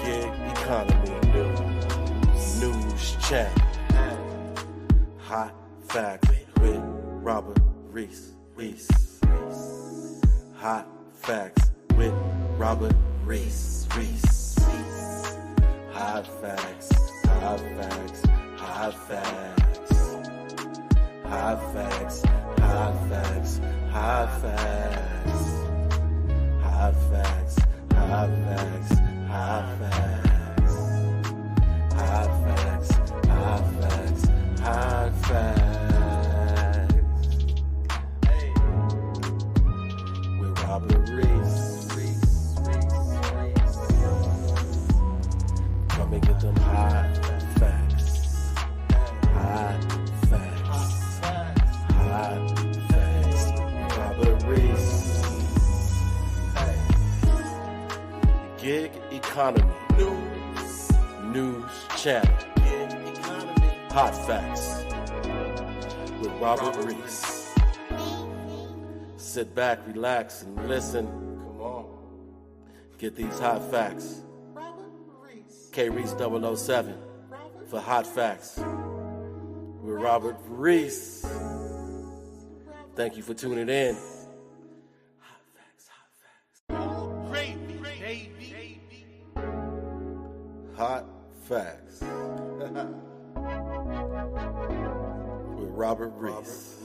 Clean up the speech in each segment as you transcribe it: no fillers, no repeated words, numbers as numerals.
Gig economy, news chat, hot facts with Robert Reese. Hot facts with Robert Reese. Hot facts. Hot facts. Hot facts. Hot facts. Hot facts. Hot facts. Hot facts. Hot facts. Hot facts. Hot facts. Hot facts. Hot facts. Hey. With Robert Reese. Come and get them hot facts. Hot facts. Hot facts. Robert Reese. Hey. Gig economy. News channel. Hot facts. With Robert Reese. Sit back, relax, and listen. Come on. Get these hot facts. K-Reese 007 for Hot Facts with Robert Reese. Thank you for tuning in. Hot facts, hot facts. Hot facts with Robert Reese.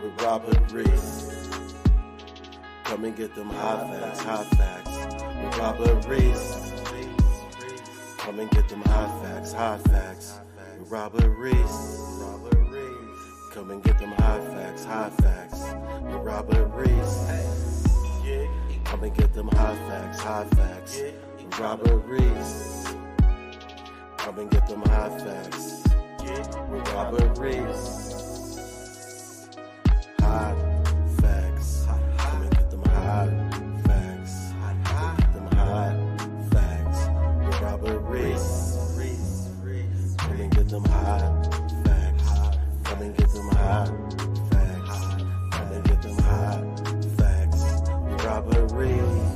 With Robert Reese. Come and get them hot facts, hot facts. With Robert Reese. Come and get them hot facts, hot facts. With Robert Reese. Come and get them hot facts, hot facts. With Robert Reese. Come and get them hot facts, hot facts. With Robert Reese. Come and get them hot facts. With Robert Reese. Hot facts. Come and get them hot facts. Them hot facts. With Robert Reese. Come and get them hot facts. Come and get them hot facts. Come and get them hot facts. With Robert Reese.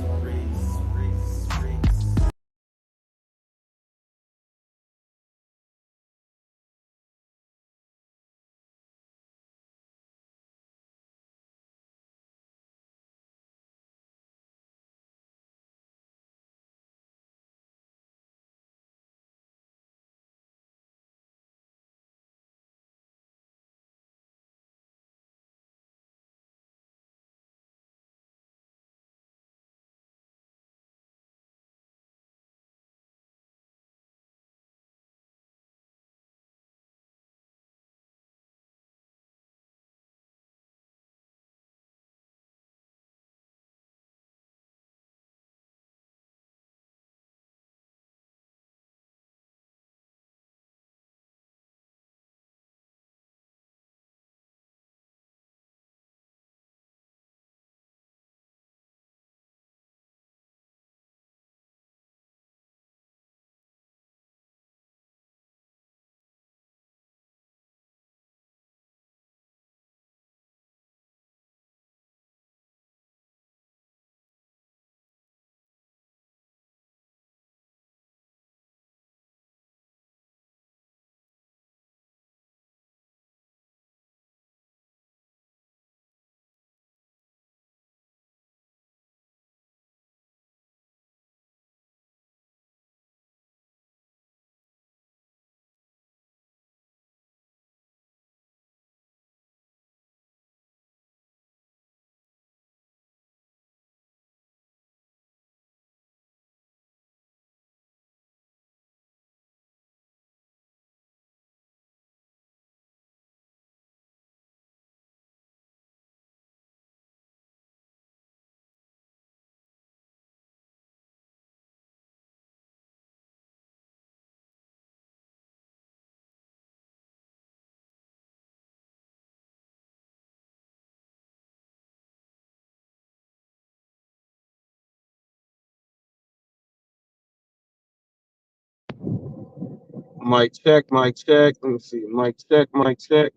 Mic check, mic check. Let me see. Mic check, mic check.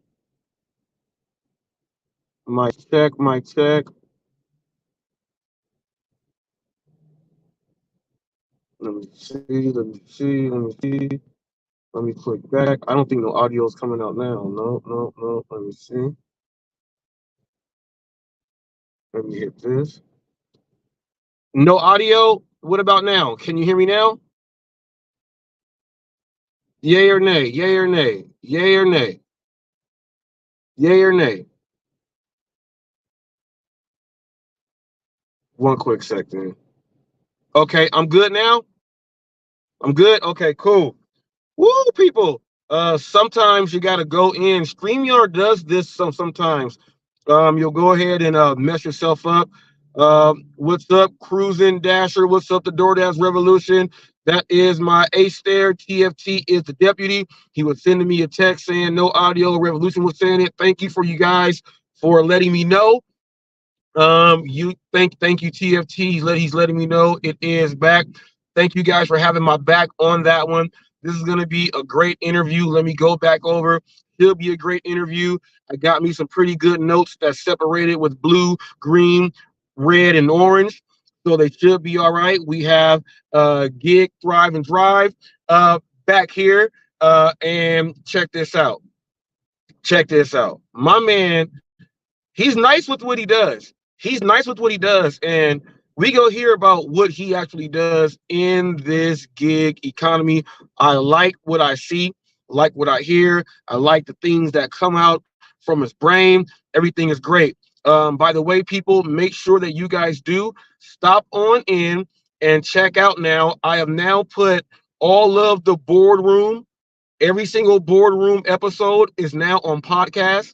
Mic check, mic check. Let me see. Let me see. Let me see. Let me click back. I don't think no audio is coming out now. No, no, no. Let me see. Let me hit this. No audio. What about now? Can you hear me now? Yay or nay? Yay or nay? Yay or nay? Yay or nay? One quick second. Okay, I'm good now. I'm good. Okay, cool. Woo, people. Sometimes you gotta go in. StreamYard does this sometimes. You'll go ahead and mess yourself up. What's up, Cruising Dasher? What's up, the DoorDash Revolution? That is my ace there. TFT is the deputy. He was sending me a text saying no audio. Revolution was saying it. Thank you for you guys for letting me know. Thank you, TFT. He's letting me know it is back. Thank you guys for having my back on that one. This is gonna be a great interview. Let me go back over. It'll be a great interview. I got me some pretty good notes that's separated with blue, green, red, and orange. So they should be all right. We have Gig, Thrive, and Drive back here. And check this out. Check this out. My man, he's nice with what he does. He's nice with what he does. And we go hear about what he actually does in this gig economy. I like what I see, like what I hear. I like the things that come out from his brain. Everything is great. By the way, people, make sure that you guys do stop on in and check out now. I have now put all of the boardroom, every single boardroom episode is now on podcast.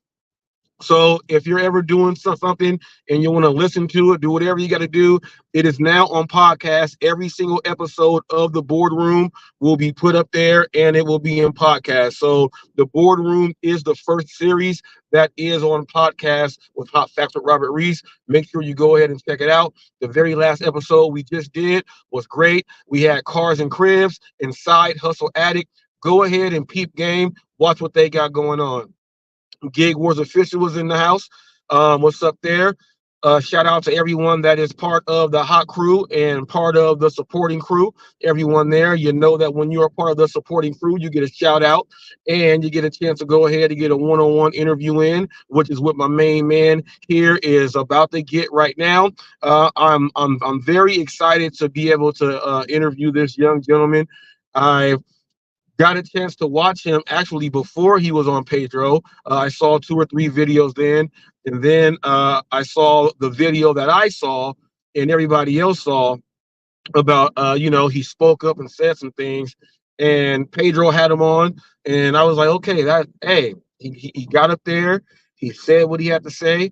So if you're ever doing something and you want to listen to it, do whatever you got to do, it is now on podcast. Every single episode of the boardroom will be put up there and it will be in podcast. So the boardroom is the first series that is on podcast with Hot Facts with Robert Reese. Make sure you go ahead and check it out. The very last episode we just did was great. We had Cars and Cribs and Side Hustle Addict. Go ahead and peep game. Watch what they got going on. Gig Wars Official was in the house. What's up there? Shout out to everyone that is part of the hot crew and part of the supporting crew. Everyone there, you know that when you're a part of the supporting crew, you get a shout out and you get a chance to go ahead and get a one-on-one interview in, which is what my main man here is about to get right now. I'm very excited to be able to interview this young gentleman. I got a chance to watch him actually before he was on Pedro. I saw 2 or 3 videos then, and then I saw the video that I saw and everybody else saw about, he spoke up and said some things, and Pedro had him on, and I was like, okay, he got up there, he said what he had to say.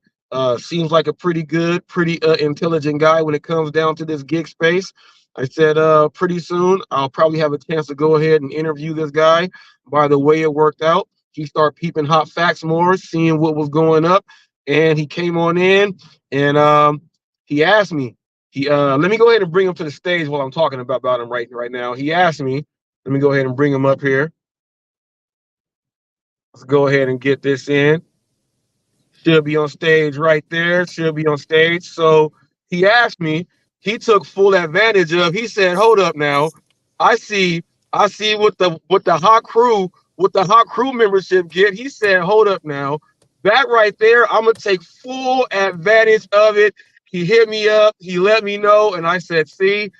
Seems like a pretty good, pretty intelligent guy when it comes down to this gig space. I said, pretty soon I'll probably have a chance to go ahead and interview this guy. By the way it worked out, he started peeping hot facts more, seeing what was going up, and he came on in and he asked me. Let me go ahead and bring him to the stage while I'm talking about him right now. He asked me. Let me go ahead and bring him up here. Let's go ahead and get this in. Should be on stage right there. Should be on stage. So he asked me. He took full advantage of. He said, "Hold up now. I see what the hot crew membership get." He said, "Hold up now. That right there, I'm gonna take full advantage of it." He hit me up. He let me know, and I said, "See,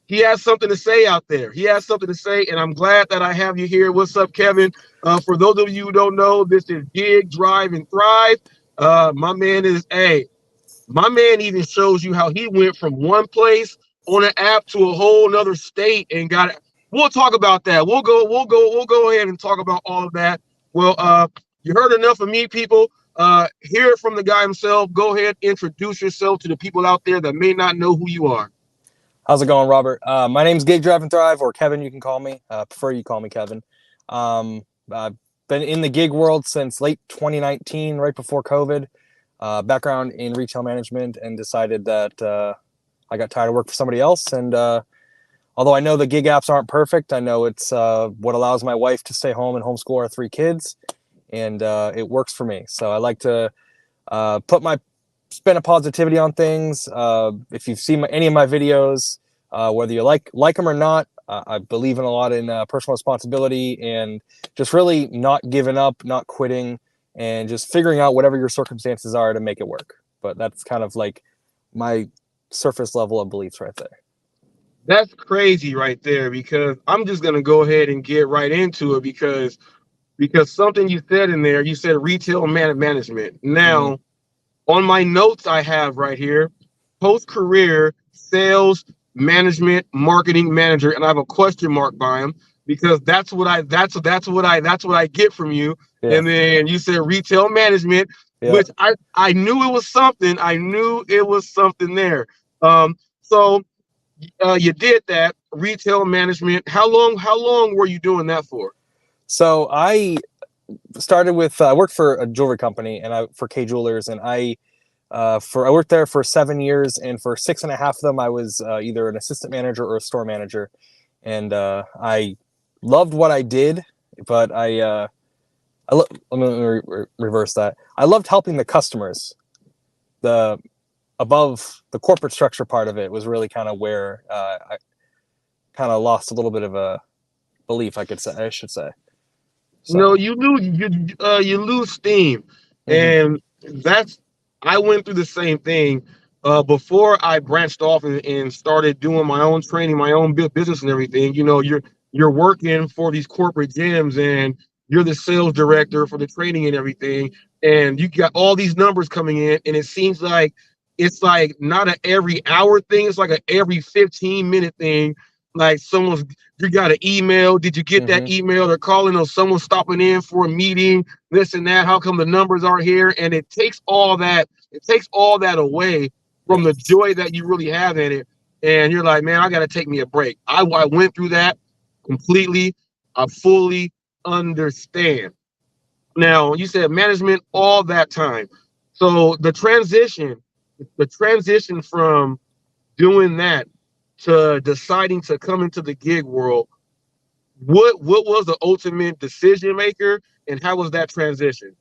he has something to say out there. He has something to say, and I'm glad that I have you here." What's up, Kevin? For those of you who don't know, this is Gig, Drive, and Thrive. My man even shows you how he went from one place on an app to a whole nother state and got it. We'll talk about that. We'll go ahead and talk about all of that. Well, you heard enough of me, people. Hear it from the guy himself. Go ahead, introduce yourself to the people out there that may not know who you are. How's it going, Robert? My name's Gig, Drive, and Thrive, or Kevin, you can call me. Prefer you call me Kevin. I've been in the gig world since late 2019, right before COVID. Background in retail management, and decided that I got tired of work for somebody else. And although I know the gig apps aren't perfect, I know it's what allows my wife to stay home and homeschool our 3 kids, and it works for me. So I like to spin a positivity on things. If you've seen any of my videos, whether you like them or not. I believe in a lot in personal responsibility and just really not giving up, not quitting, and just figuring out whatever your circumstances are to make it work. But that's kind of like my surface level of beliefs right there. That's crazy right there, because I'm just gonna go ahead and get right into it, because something you said in there, you said retail management. Now, on my notes I have right here, post-career sales management marketing manager, and I have a question mark by him, because that's what I get from you. Yeah. And then you said retail management, which I knew it was something. I knew it was something there. So you did that retail management. How long were you doing that for? So I started with I worked for a jewelry company for K Jewelers, and I worked there for 7 years, and for 6.5 of them I was either an assistant manager or a store manager, and I loved what I did, but let me reverse that. I loved helping the customers. Above the corporate structure part of it was really kind of where I kind of lost a little bit of a belief, I should say. So. No, you lose steam, and I went through the same thing before I branched off and started doing my own training, my own business and everything. You know, you're working for these corporate gyms, and you're the sales director for the training and everything, and you got all these numbers coming in, and it seems like it's like not an every hour thing, it's like an every 15-minute thing. Like you got an email. Did you get that email? They're calling, or someone stopping in for a meeting, this and that. How come the numbers aren't here? And it takes all that away from the joy that you really have in it. And you're like, man, I got to take me a break. I went through that completely. I fully understand. Now, you said management all that time. So the transition from doing that to deciding to come into the gig world, what was the ultimate decision maker, and how was that transition?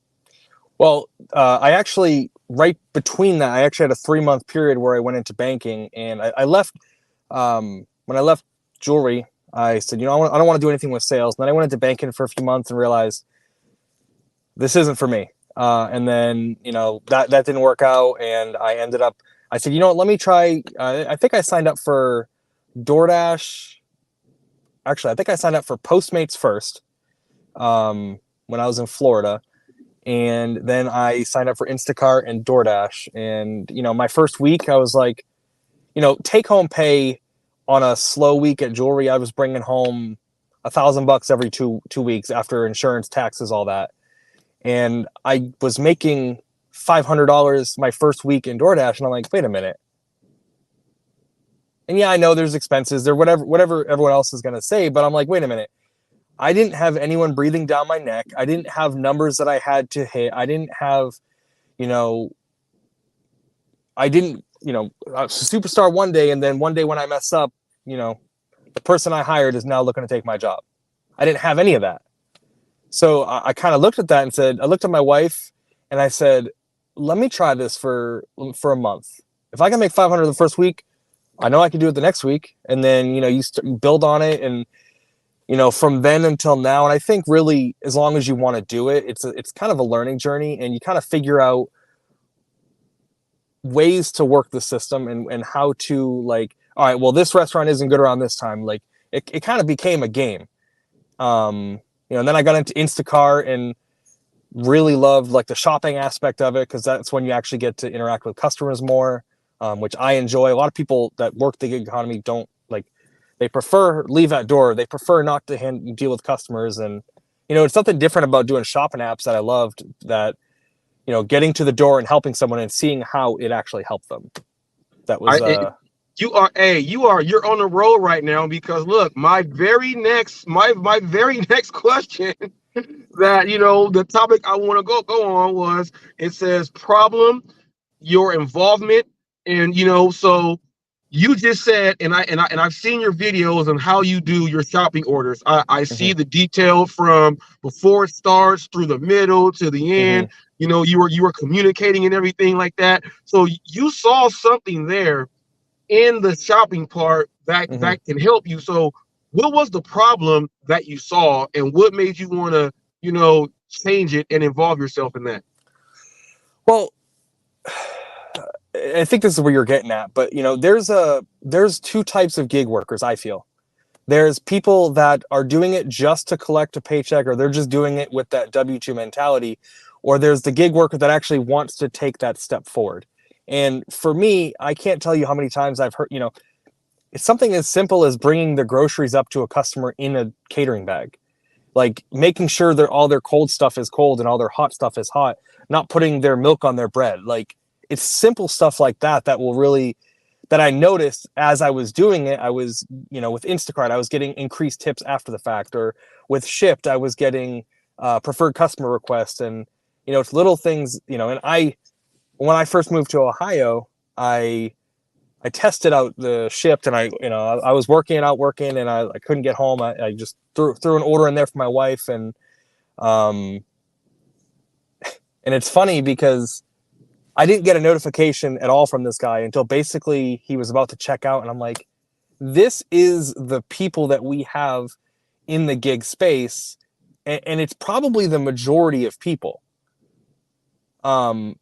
Well, I actually, right between that, I actually had a 3-month period where I went into banking, and I left. When I left jewelry, I said, I don't want to do anything with sales. And then I went into banking for a few months and realized this isn't for me. And then, that didn't work out, and I said, let me try. I think I signed up for DoorDash. Actually, I think I signed up for Postmates first when I was in Florida. And then I signed up for Instacart and DoorDash. And, my first week, I was like, take home pay on a slow week at jewelry, I was bringing home $1,000 every two weeks after insurance, taxes, all that. And I was making $500 my first week in DoorDash. And I'm like, wait a minute. And yeah, I know there's expenses there, whatever everyone else is going to say, but I'm like, wait a minute. I didn't have anyone breathing down my neck. I didn't have numbers that I had to hit. I didn't have, a superstar one day. And then one day when I mess up, the person I hired is now looking to take my job. I didn't have any of that. So I kind of looked at that and said, I looked at my wife and I said, let me try this for a month. If I can make $500 the first week, I know I can do it the next week. And then, you build on it. And, from then until now, and I think really as long as you want to do it, it's kind of a learning journey, and you kind of figure out ways to work the system and how to, like, all right, well, this restaurant isn't good around this time. Like it kind of became a game. And then I got into Instacart and really loved like the shopping aspect of it, because that's when you actually get to interact with customers more, which I enjoy. A lot of people that work the gig economy don't like. They prefer leave at door. They prefer not to deal with customers. And, it's something different about doing shopping apps that I loved, that, getting to the door and helping someone and seeing how it actually helped them. That was, you're on the roll right now, because look, my very next question that, the topic I want to go on was, it says problem, your involvement. And, so you just said, and I've seen your videos on how you do your shopping orders. I see the detail from before it starts through the middle to the end. You were communicating and everything like that. So you saw something there in the shopping part that can help you. So what was the problem that you saw, and what made you want to, change it and involve yourself in that? Well, I think this is where you're getting at, but there's two types of gig workers, I feel. There's people that are doing it just to collect a paycheck, or they're just doing it with that W-2 mentality, or there's the gig worker that actually wants to take that step forward. And for me, I can't tell you how many times I've heard, it's something as simple as bringing the groceries up to a customer in a catering bag, like making sure that all their cold stuff is cold and all their hot stuff is hot, not putting their milk on their bread. Like, it's simple stuff like that that I noticed as I was doing it. I was, with Instacart, I was getting increased tips after the fact, or with Shipped, I was getting preferred customer requests. And, it's little things, and when I first moved to Ohio, I tested out the Shipped, and I was working, and I couldn't get home. I just threw an order in there for my wife. And it's funny because I didn't get a notification at all from this guy until basically he was about to check out. And I'm like, this is the people that we have in the gig space. And it's probably the majority of people.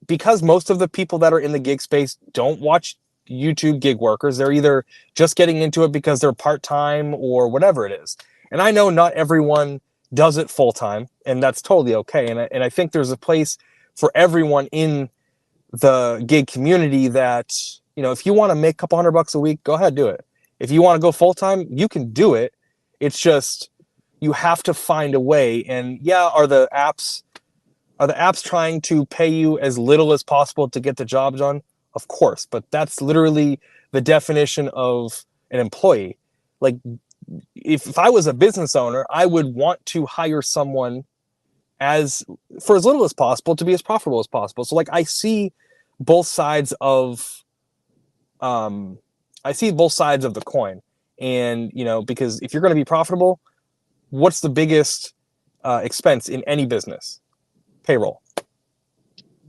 Because most of the people that are in the gig space don't watch YouTube gig workers. They're either just getting into it because they're part-time or whatever it is. And I know not everyone does it full-time, and that's totally okay. And I think there's a place for everyone in the gig community that, if you want to make a couple $100 a week, go ahead, do it. If you want to go full-time, you can do it. It's just, you have to find a way. And yeah, are the apps trying to pay you as little as possible to get the job done? Of course, but that's literally the definition of an employee. Like, if I was a business owner, I would want to hire someone for as little as possible to be as profitable as possible. So, like, I see both sides of the coin. And, because if you're going to be profitable, what's the biggest expense in any business? Payroll.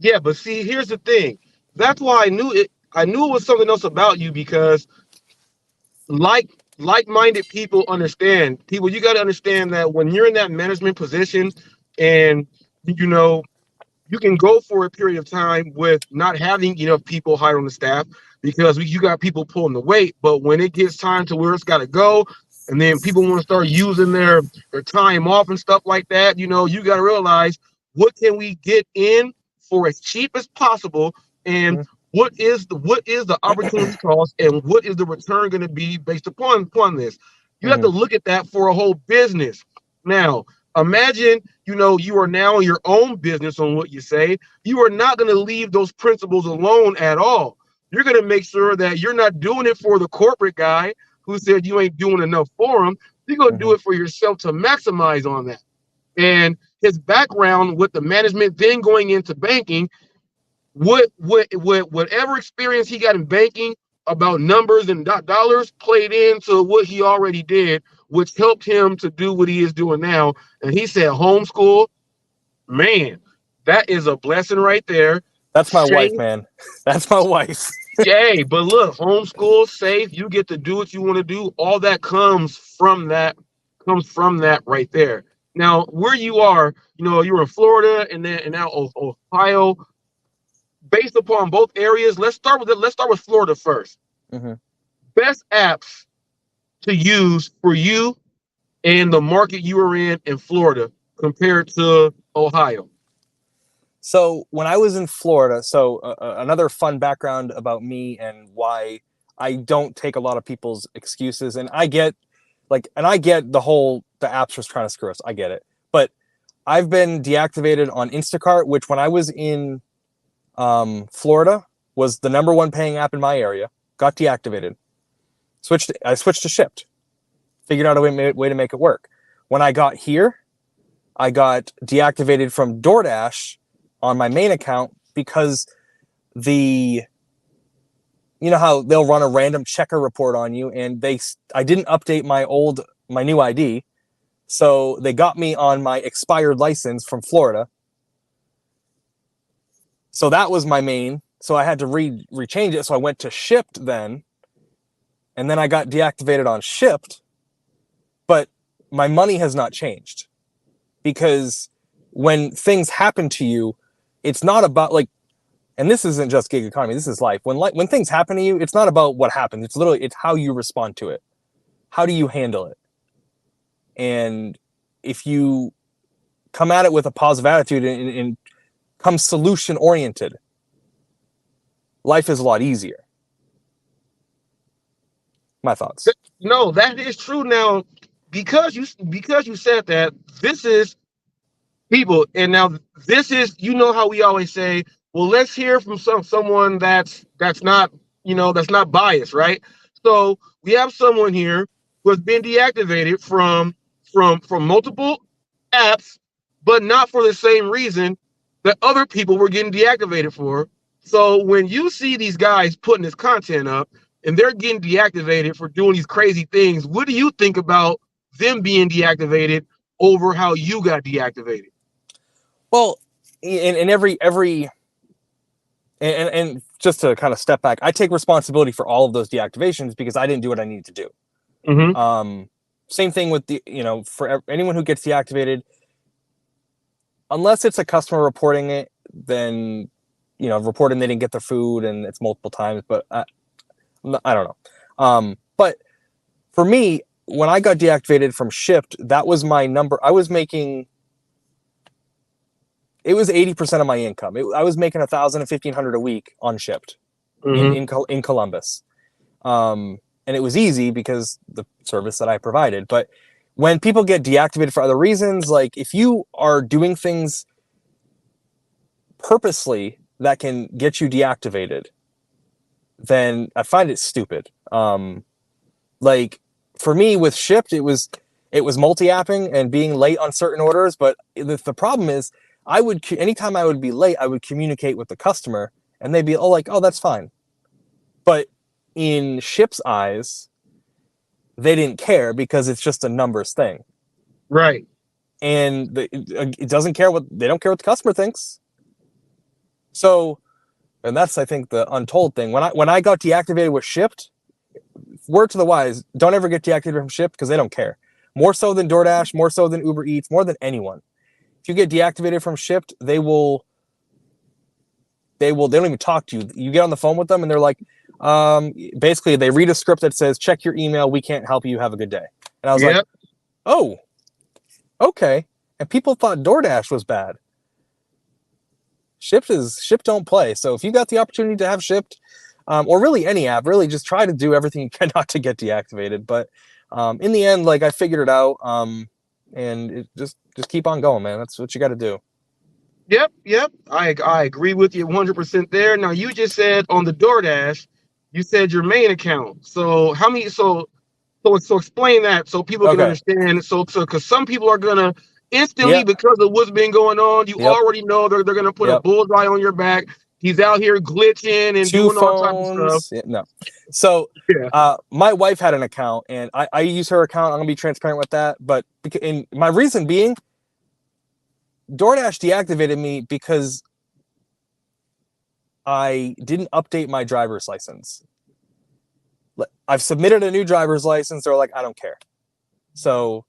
Yeah, but see, here's the thing. That's why I knew it was something else about you, because like-minded people understand. People, you got to understand that when you're in that management position, and you can go for a period of time with not having enough people hired on the staff, because you got people pulling the weight. But when it gets time to where it's got to go, and then people want to start using their time off and stuff like that, you got to realize, what can we get in for as cheap as possible, and what is the opportunity cost, and what is the return going to be based upon this? You have to look at that for a whole business. Now, imagine, you are now your own business on what you say. You are not going to leave those principles alone at all. You're going to make sure that you're not doing it for the corporate guy who said you ain't doing enough for him. You're going to do it for yourself to maximize on that. And his background with the management, then going into banking, whatever experience he got in banking about numbers and dollars played into what he already did, which helped him to do what he is doing now. And he said, homeschool, man, that is a blessing right there. That's my wife, man. That's my wife. Yay, but look, homeschool, safe, you get to do what you want to do. All that comes from that right there. Now, where you are, you're in Florida and now Ohio. Based upon both areas, let's start with Florida first. Best apps to use for you and the market you are in Florida compared to Ohio. So when I was in Florida, another fun background about me and why I don't take a lot of people's excuses, and I get the apps was trying to screw us. I get it. But I've been deactivated on Instacart, which when I was in Florida was the number one paying app in my area, got deactivated. I switched to Shipped. Figured out a way to make it work. When I got here, I got deactivated from DoorDash on my main account because how they'll run a random checker report on you, and I didn't update my new ID, so they got me on my expired license from Florida. So that was my main. So I had to rechange it. So I went to Shipped then, and then I got deactivated on Shipt, but my money has not changed, because when things happen to you, it's not about like, and this isn't just gig economy, this is life. When things happen to you, it's not about what happens. It's how you respond to it. How do you handle it? And if you come at it with a positive attitude and come solution oriented, life is a lot easier. My thoughts. No, that is true. Now, because you said that, this is people, and now this is, you know how we always say, well, let's hear from someone that's not, that's not biased, right? So we have someone here who has been deactivated from multiple apps, but not for the same reason that other people were getting deactivated for. So when you see these guys putting this content up and they're getting deactivated for doing these crazy things, what do you think about them being deactivated over how you got deactivated? Well, in every and just to kind of step back, I take responsibility for all of those deactivations because I didn't do what I needed to do. Mm-hmm. Same thing with for anyone who gets deactivated, unless it's a customer reporting it, then reporting they didn't get their food and it's multiple times. But I don't know. But for me, when I got deactivated from Shipt, that was my number. I was making. It was 80% of my income. I was making $1,000 and $1,500 a week on Shipt in Columbus. And it was easy because the service that I provided. But when people get deactivated for other reasons, like if you are doing things purposely that can get you deactivated, then I find it stupid. Like for me with Shipt, it was multi-apping and being late on certain orders. But the problem is, anytime I would be late, I would communicate with the customer and they'd be oh, that's fine. But in Shipt's eyes, they didn't care because it's just a numbers thing. Right. And it doesn't care they don't care what the customer thinks. So, and that's, I think, the untold thing. When I got deactivated with Shipt, word to the wise, don't ever get deactivated from Shipt because they don't care. More so than DoorDash, more so than Uber Eats, more than anyone. If you get deactivated from Shipt, they don't even talk to you. You get on the phone with them and they're like, basically they read a script that says, check your email. We can't help you. Have a good day. And I was like, oh, okay. And people thought DoorDash was bad. Shipt don't play. So if you got the opportunity to have Shipt, or really any app, really just try to do everything you can not to get deactivated. But in the end, like I figured it out. And it just keep on going, man. That's what you got to do. Yep. I agree with you 100% there. Now, you just said on the DoorDash, you said your main account. So how many? So explain that so people can understand. So because some people are gonna instantly, because of what's been going on, you already know they're gonna put a bullseye on your back. He's out here glitching and doing all types of stuff. No. So my wife had an account and I use her account. I'm gonna be transparent with that. But my reason being, DoorDash deactivated me because I didn't update my driver's license. I've submitted a new driver's license. They're like, I don't care. So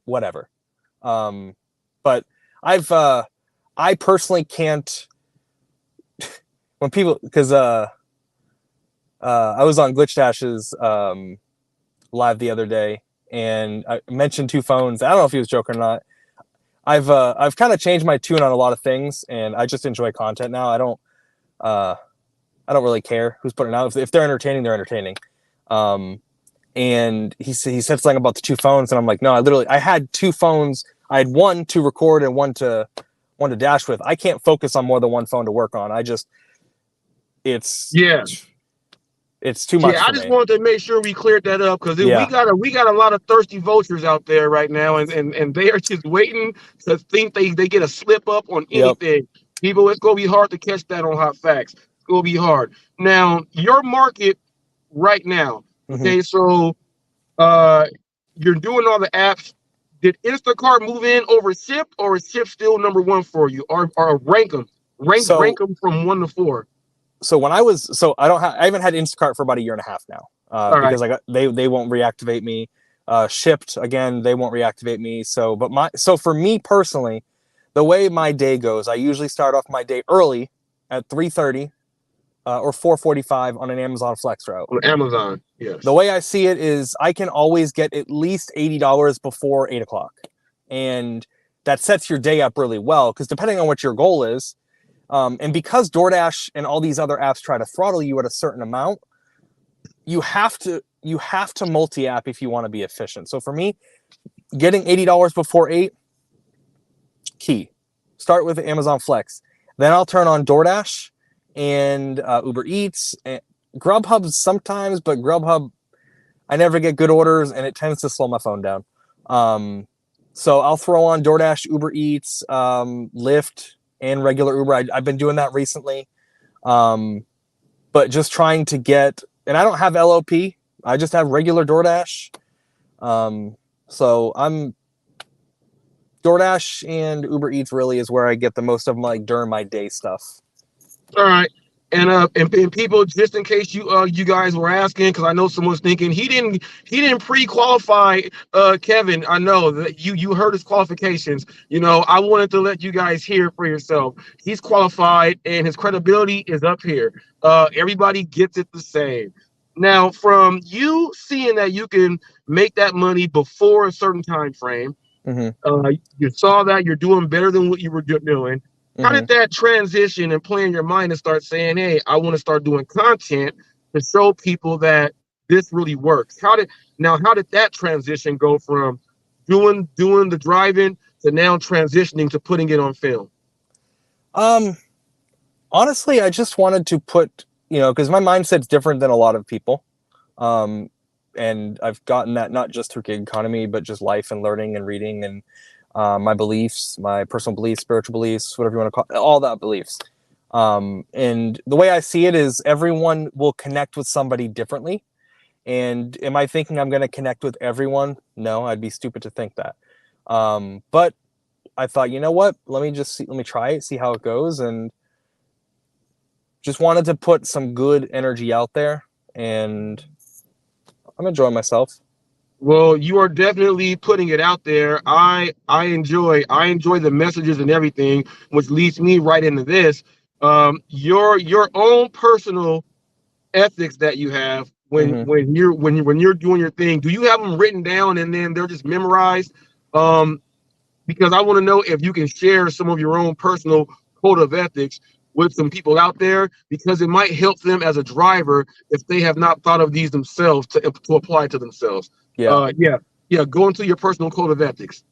whatever. But I personally can't, when people, because I was on Glitch Dash's live the other day and I mentioned two phones. I don't know if he was joking or not. I've kind of changed my tune on a lot of things and I just enjoy content now. I don't really care who's putting it out. If they're entertaining, they're entertaining. And he said something about the two phones and I'm like, no, I had two phones. I had one to record and one to dash with. I can't focus on more than one phone to work on. It's too much. Yeah, I just wanted to make sure we cleared that up because we got a lot of thirsty vultures out there right now, and they are just waiting to think they get a slip up on anything. People, it's gonna be hard to catch that on Hot Facts. It's gonna be hard. Now, your market right now. Okay, so you're doing all the apps. Did Instacart move in over Shipt, or is Shipt still number one for you? Or rank them from 1 to 4? So when I haven't had Instacart for about 1.5 years now. All right. because they won't reactivate me. Shipped again, they won't reactivate me. So for me personally, the way my day goes, I usually start off my day early at 3:30 or 4:45 on an Amazon Flex route. On Amazon, yes. The way I see it is I can always get at least $80 before 8 o'clock. And that sets your day up really well, because depending on what your goal is, and because DoorDash and all these other apps try to throttle you at a certain amount, you have to multi-app if you want to be efficient. So for me, getting $80 before 8, key. Start with Amazon Flex. Then I'll turn on DoorDash and Uber Eats. And Grubhub sometimes, but Grubhub, I never get good orders, and it tends to slow my phone down. So I'll throw on DoorDash, Uber Eats, Lyft, and regular Uber. I've been doing that recently. But just trying to get, and I don't have LOP. I just have regular DoorDash. So I'm DoorDash and Uber Eats really is where I get the most of my during my day stuff. All right. And people, just in case you guys were asking, because I know someone's thinking he didn't pre-qualify Kevin. I know that you heard his qualifications. I wanted to let you guys hear for yourself. He's qualified and his credibility is up here. Everybody gets it the same. Now, from you seeing that you can make that money before a certain time frame, you saw that you're doing better than what you were doing. How did that transition and play in your mind and start saying, hey, I want to start doing content to show people that this really works? How did that transition go from doing the driving to now transitioning to putting it on film? Honestly, I just wanted to put, because my mindset's different than a lot of people. And I've gotten that not just through gig economy, but just life and learning and reading and my beliefs, my personal beliefs, spiritual beliefs, whatever you want to call it, all that beliefs. And the way I see it is everyone will connect with somebody differently. And am I thinking I'm going to connect with everyone? No, I'd be stupid to think that. But I thought, you know what? Let me try it, see how it goes. And just wanted to put some good energy out there, and I'm enjoying myself. Well, you are definitely putting it out there. I enjoy the messages and everything, which leads me right into this. Your own personal ethics that you have when you're doing your thing. Do you have them written down and then they're just memorized? Because I want to know if you can share some of your own personal code of ethics with some people out there, because it might help them as a driver if they have not thought of these themselves to apply to themselves. Go into your personal code of ethics.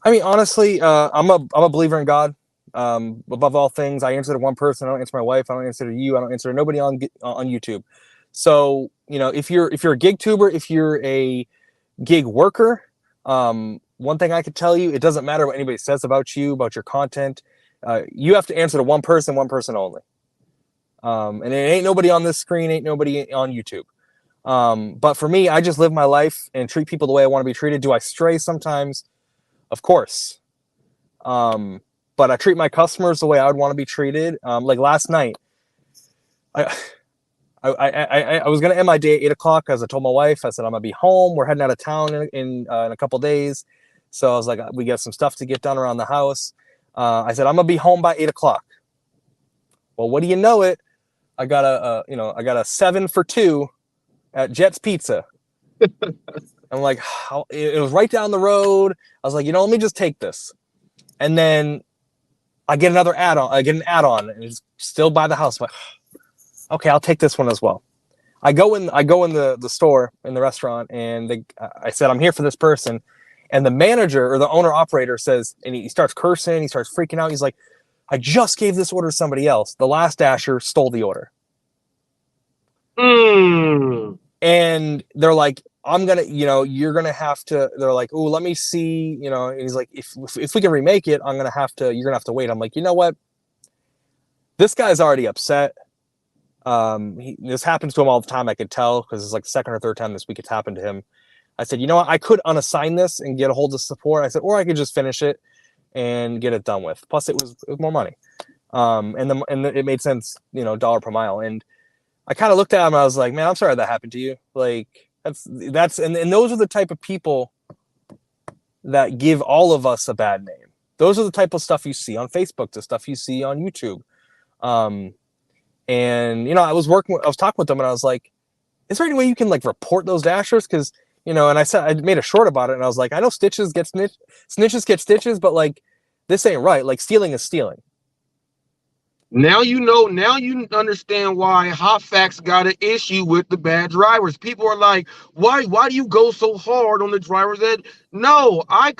I mean, honestly, I'm a believer in God. Above all things, I answer to one person. I don't answer my wife. I don't answer to you. I don't answer to nobody on YouTube. So, if you're a gig tuber, if you're a gig worker, one thing I could tell you, it doesn't matter what anybody says about you, about your content. You have to answer to one person only. And it ain't nobody on this screen, ain't nobody on YouTube. But for me, I just live my life and treat people the way I want to be treated. Do I stray sometimes? Of course. But I treat my customers the way I would want to be treated. Like last night, I was going to end my day at 8 o'clock, as I told my wife. I said, I'm going to be home. We're heading out of town in a couple days. So I was like, we got some stuff to get done around the house. I said, I'm going to be home by 8 o'clock. Well, what do you know it? I got a 7 for 2 at Jet's Pizza. I'm like, it was right down the road. I was like, let me just take this. And then I get another add-on. I get an add-on, and it's still by the house. I'm like, okay, I'll take this one as well. I go in the store, in the restaurant, and I said, I'm here for this person. And the manager or the owner operator says, and he starts cursing, he starts freaking out. He's like, I just gave this order to somebody else. The last dasher stole the order. And they're like, I'm going to, you're going to have to, they're like, oh, let me see, and he's like, if we can remake it, you're going to have to wait. I'm like, you know what? This guy's already upset. This happens to him all the time. I could tell, because it's like the second or third time this week it's happened to him. I said, you know what? I could unassign this and get a hold of support. I said, or I could just finish it and get it done with. Plus, it was more money. And it made sense, dollar per mile. And I kind of looked at him and I was like, man, I'm sorry that happened to you. Like and those are the type of people that give all of us a bad name. Those are the type of stuff you see on Facebook, the stuff you see on YouTube. And I was talking with them and I was like, is there any way you can like report those dashers? Because, and I made a short about it and I was like, I know snitches get stitches, but like, this ain't right. Like, stealing is stealing. Now now you understand why HotFacts got an issue with the bad drivers. People are like, why do you go so hard on the drivers that no, I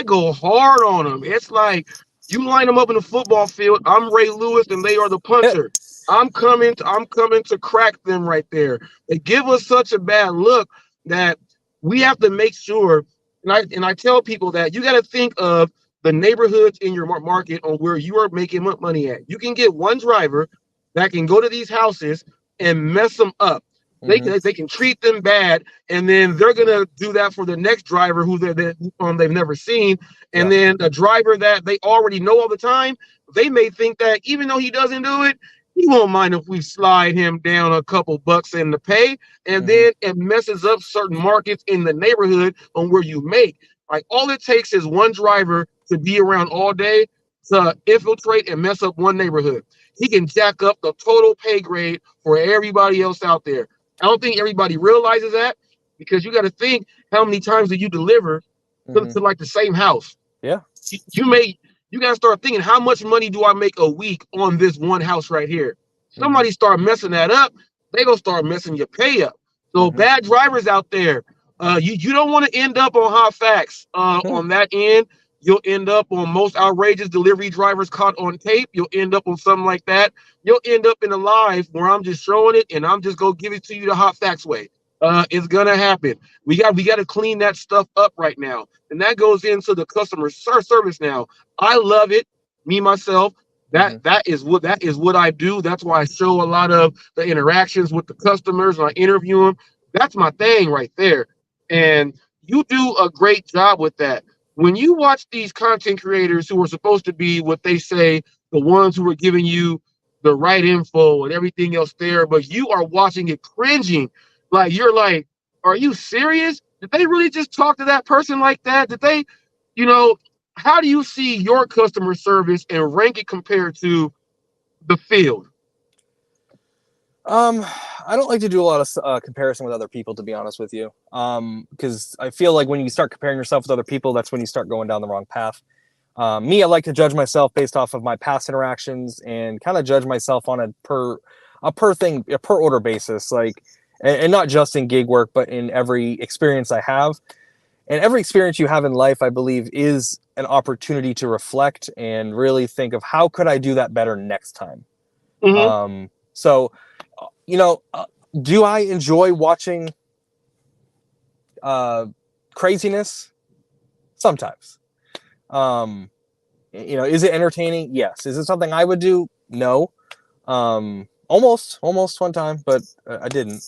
go hard on them. It's like you line them up in the football field. I'm Ray Lewis and they are the punter. I'm coming to crack them right there. They give us such a bad look that we have to make sure, and I tell people that you got to think of the neighborhoods in your market on where you are making money at. You can get one driver that can go to these houses and mess them up. Mm-hmm. They can treat them bad, and then they're gonna do that for the next driver who they've never seen. And then a driver that they already know all the time, they may think that even though he doesn't do it, he won't mind if we slide him down a couple bucks in the pay. And then it messes up certain markets in the neighborhood on where you make. Like, all it takes is one driver to be around all day to infiltrate and mess up one neighborhood. He can jack up the total pay grade for everybody else out there. I don't think everybody realizes that, because you got to think, how many times do you deliver to like the same house? Yeah. You got to start thinking, how much money do I make a week on this one house right here? Somebody start messing that up, they gonna start messing your pay up. So bad drivers out there, you don't want to end up on HotFacts on that end. You'll end up on most outrageous delivery drivers caught on tape. You'll end up on something like that. You'll end up in a live where I'm just showing it and I'm just gonna give it to you the HotFacts way. It's gonna happen. We got to clean that stuff up right now, and that goes into the customer service now. I love it, me myself. That is what I do. That's why I show a lot of the interactions with the customers and I interview them. That's my thing right there, and you do a great job with that. When you watch these content creators who are supposed to be what they say, the ones who are giving you the right info and everything else there, but you are watching it cringing. Like, you're like, are you serious? Did they really just talk to that person like that? Did they, how do you see your customer service and rank it compared to the field? I don't like to do a lot of comparison with other people, to be honest with you. Because I feel like when you start comparing yourself with other people, that's when you start going down the wrong path. I like to judge myself based off of my past interactions and kind of judge myself on a per order basis, like, and not just in gig work, but in every experience I have. And every experience you have in life, I believe, is an opportunity to reflect and really think of how could I do that better next time. So, do I enjoy watching craziness? Sometimes. Is it entertaining? Yes. Is it something I would do? No. Almost one time, but I didn't.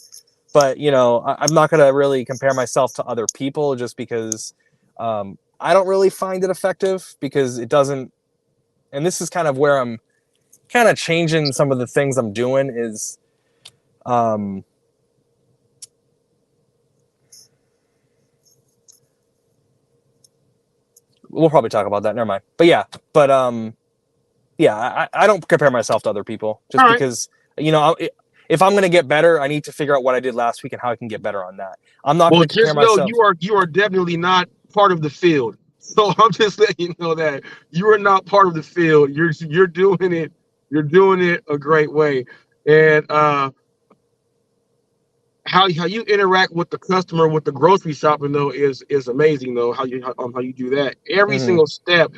But, I'm not going to really compare myself to other people just because I don't really find it effective, because it doesn't. And this is kind of where I'm kind of changing some of the things I'm doing is we'll probably talk about that. Never mind. But I don't compare myself to other people just all because, if I'm going to get better, I need to figure out what I did last week and how I can get better on that. I'm not going to compare myself. You are definitely not part of the field. So I'm just letting you know that you are not part of the field. You're doing it. You're doing it a great way. And how you interact with the customer with the grocery shopping though is amazing though. How you do that every single step.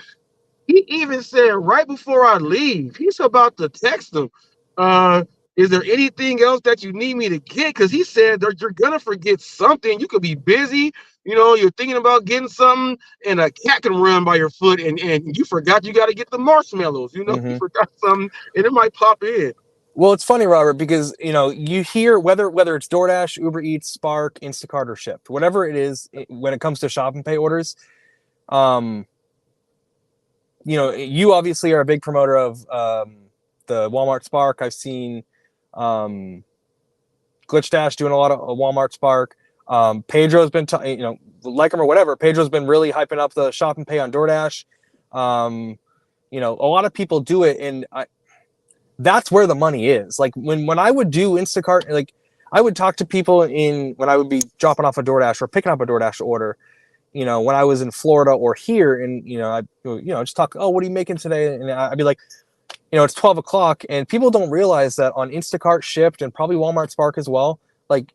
He even said right before I leave, he's about to text them. Is there anything else that you need me to get? Because he said that you're gonna forget something. You could be busy. You're thinking about getting something, and a cat can run by your foot, and you forgot you got to get the marshmallows. You forgot something, and it might pop in. Well, it's funny, Robert, because you hear whether it's DoorDash, Uber Eats, Spark, Instacart, or Shipt, whatever it is, when it comes to shop and pay orders. You obviously are a big promoter of the Walmart Spark. I've seen Glitch Dash doing a lot of Walmart Spark. Pedro's been, like him or whatever. Pedro's been really hyping up the shop and pay on DoorDash. A lot of people do it, and that's where the money is. Like when I would do Instacart, like I would talk to people when I would be dropping off a DoorDash or picking up a DoorDash order. When I was in Florida or here, and I just talk. Oh, what are you making today? And I'd be like, it's 12 o'clock, and people don't realize that on Instacart, Shipt, and probably Walmart Spark as well. Like,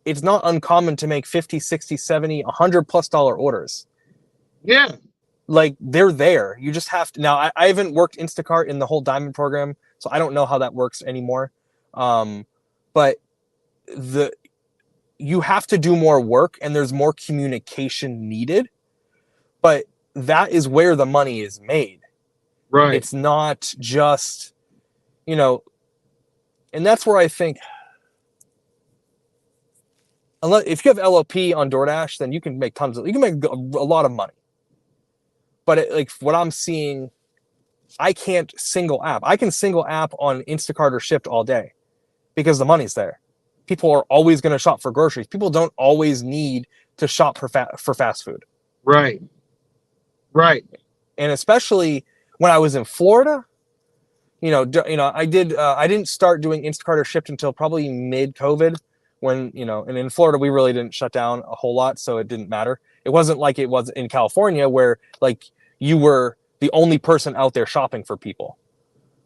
it's not uncommon to make 50, 60, 70, $100+ orders. Yeah. Like, they're there. You just have to. Now, I haven't worked Instacart in the whole Diamond program, so I don't know how that works anymore. But you have to do more work, and there's more communication needed. But that is where the money is made. Right. It's not just, and that's where I think, if you have LOP on DoorDash, then you can make you can make a lot of money. But like what I'm seeing, I can't single app. I can single app on Instacart or Shipt all day because the money's there. People are always going to shop for groceries. People don't always need to shop for fast food. Right. Right. And especially when I was in Florida, I didn't start doing Instacart or Shipt until probably mid-COVID when, and in Florida, we really didn't shut down a whole lot, so it didn't matter. It wasn't like it was in California where like you were the only person out there shopping for people.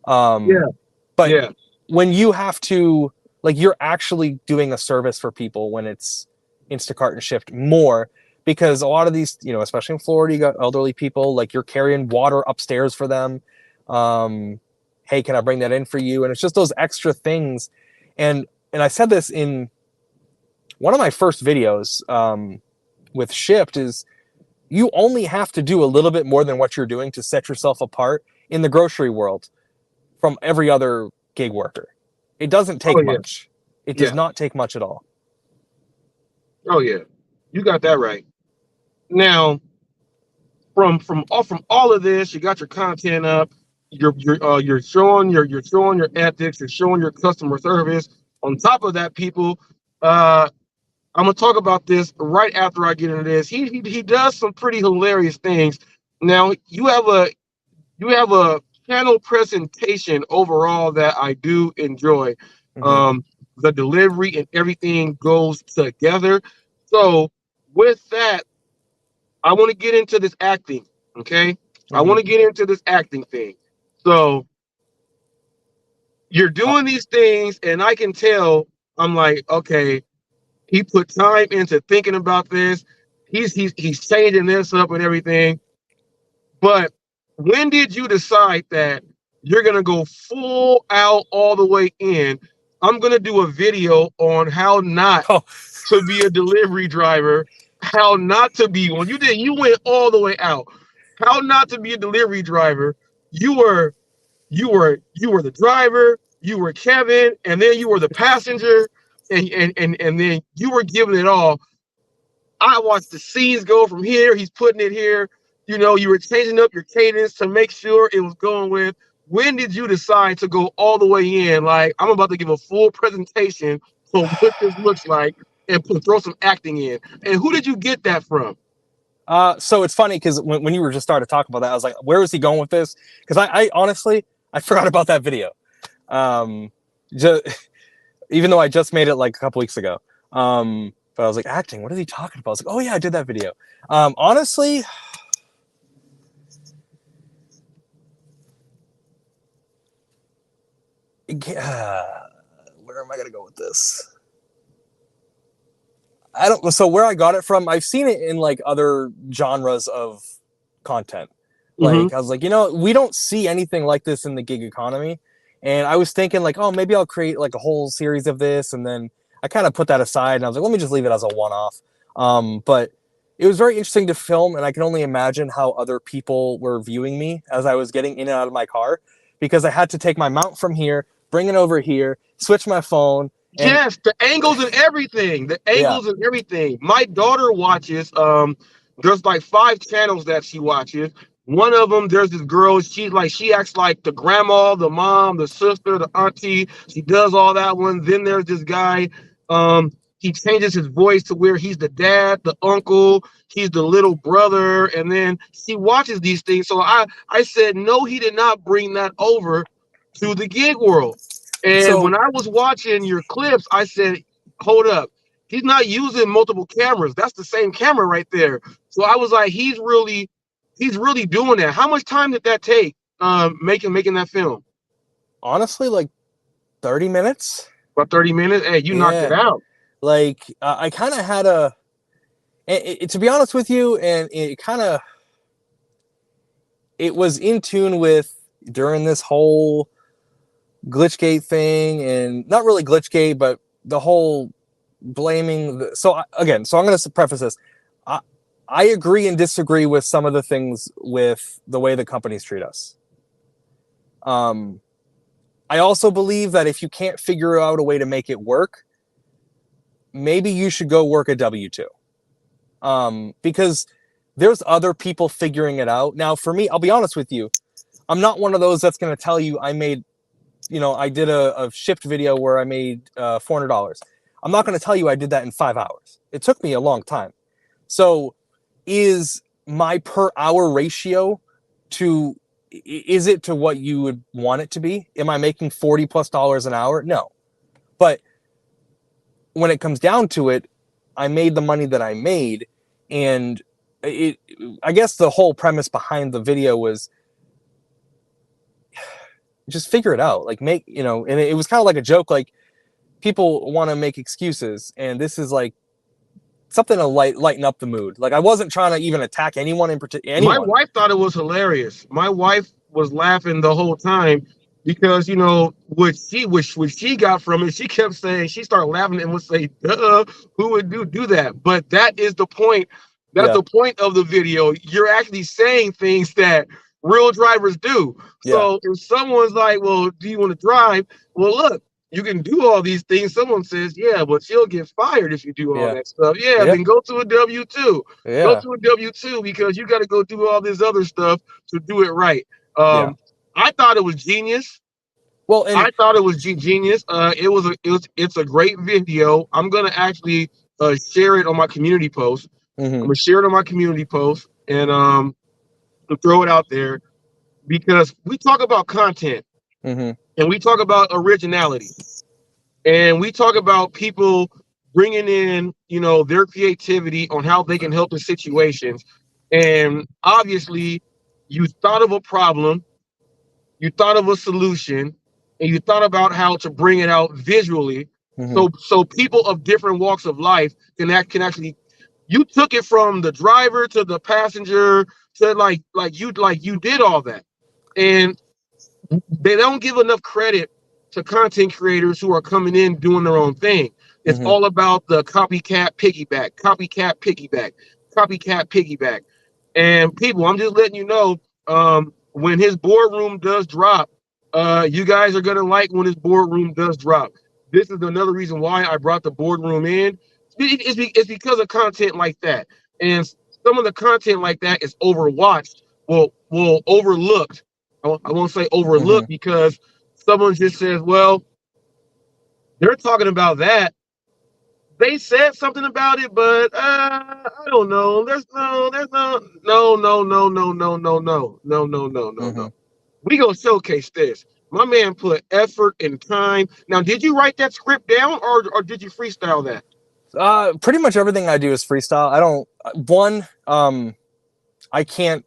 But when you have to, like, you're actually doing a service for people when it's Instacart and Shipt more, because a lot of these, especially in Florida, you got elderly people, like you're carrying water upstairs for them. Hey, can I bring that in for you? And it's just those extra things. And I said this in one of my first videos with Shipt is you only have to do a little bit more than what you're doing to set yourself apart in the grocery world from every other gig worker. It doesn't take much. It does not take much at all. Oh yeah, you got that right. Now, from all of this, you got your content up. You're showing your ethics. You're showing your customer service. On top of that, people, I'm gonna talk about this right after I get into this. He does some pretty hilarious things. Now, you have a channel presentation overall that I do enjoy. Mm-hmm. The delivery and everything goes together. So with that, I want to get into this acting. Okay. Mm-hmm. I want to get into this acting thing. So you're doing these things, and I can tell, I'm like, okay, he put time into thinking about this. He's changing this up and everything. But when did you decide that you're going to go full out all the way in? I'm going to do a video on how not to be a delivery driver, how not to be one. You went all the way out. How not to be a delivery driver. You were the driver, you were Kevin, and then you were the passenger, and then you were giving it all. I watched the scenes go from here, he's putting it here. You were changing up your cadence to make sure it was going with. When did you decide to go all the way in? Like, I'm about to give a full presentation on what this looks like and throw some acting in. And who did you get that from? So it's funny because when you were just started talking about that, I was like, where is he going with this? Because I honestly, I forgot about that video. Even though I just made it like a couple weeks ago. But I was like, acting, what is he talking about? I was like, oh yeah, I did that video. Honestly, where am I gonna go with this? So where I got it from, I've seen it in like other genres of content. Like, mm-hmm. I was like, we don't see anything like this in the gig economy. And I was thinking like, oh, maybe I'll create like a whole series of this. And then I kind of put that aside and I was like, let me just leave it as a one-off. But it was very interesting to film. And I can only imagine how other people were viewing me as I was getting in and out of my car, because I had to take my mount from here, bring it over here, switch my phone. Yes, the angles and everything. And everything. My daughter watches, there's like 5 channels that she watches. One of them, there's this girl. She acts like the grandma, the mom, the sister, the auntie. She does all that one. Then there's this guy. He changes his voice to where he's the dad, the uncle, he's the little brother, and then she watches these things. So I said no, he did not bring that over to the gig world. And So when I was watching your clips, I said, hold up, he's not using multiple cameras. That's the same camera right there. So I was like, he's really doing that. How much time did that take? Making that film? honestly, like 30 minutes. About 30 minutes. Hey, you knocked it Yeah. out. Like I kind of had a, to be honest with you, and it was in tune with during this whole Glitchgate thing, and not really Glitchgate, but the whole blaming. So I'm going to preface this. I agree and disagree with some of the things with the way the companies treat us. I also believe that if you can't figure out a way to make it work, maybe you should go work a W-2. Because there's other people figuring it out. Now, for me, I'll be honest with you. I'm not one of those that's going to tell you I did a shipped video where I made $400. I'm not going to tell you I did that in 5 hours. It took me a long time. So is my per hour ratio is it to what you would want it to be? Am I making $40+ an hour? No. But when it comes down to it, I made the money that I made. And I guess the whole premise behind the video was just figure it out. Like and it was kind of like a joke. Like people want to make excuses. And this is like something to lighten up the mood. Like I wasn't trying to even attack anyone in particular. My wife thought it was hilarious. My wife was laughing the whole time because what she got from it. She kept saying, she started laughing and would say, "Duh, who would do that?" But that is the point. That's the point of the video. You're actually saying things that real drivers do. So if someone's like, "Well, do you want to drive?" Well, look, you can do all these things. Someone says, "Yeah, but you'll get fired if you do all that stuff." Yeah, then go to a W-2. Go to a W-2 because you got to go do all this other stuff to do it right. I thought it was genius. Well, I thought it was genius. It's a great video. I'm gonna actually share it on my community post. Mm-hmm. I'm gonna share it on my community post and throw it out there because we talk about content. Mm-hmm. And we talk about originality, and we talk about people bringing in, their creativity on how they can help in situations. And obviously, you thought of a problem, you thought of a solution, and you thought about how to bring it out visually. Mm-hmm. So people of different walks of life can actually. You took it from the driver to the passenger to like you did all that, and they don't give enough credit to content creators who are coming in doing their own thing. It's all about the copycat piggyback. And people, I'm just letting you know, when his boardroom does drop, you guys are gonna like when his boardroom does drop. This is another reason why I brought the boardroom in. It's because of content like that, and some of the content like that is overwatched, overlooked. I won't say overlooked because someone just says, "Well, they're talking about that. They said something about it, but I don't know. There's no. We gonna showcase this." My man put effort and time. Now, did you write that script down or did you freestyle that? Pretty much everything I do is freestyle. I can't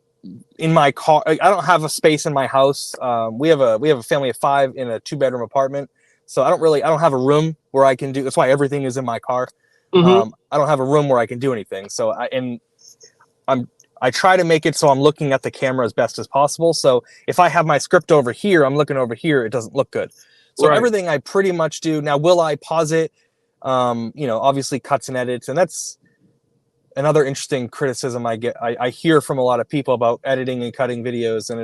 in my car. I don't have a space in my house. We have a family of 5 in a 2-bedroom apartment. So I don't have a room where I can do, that's why everything is in my car. I don't have a room where I can do anything. So I try to make it so I'm looking at the camera as best as possible. So if I have my script over here, I'm looking over here, it doesn't look good. So everything I pretty much do. Now, will I pause it? Obviously cuts and edits. And that's another interesting criticism I hear from a lot of people about editing and cutting videos. And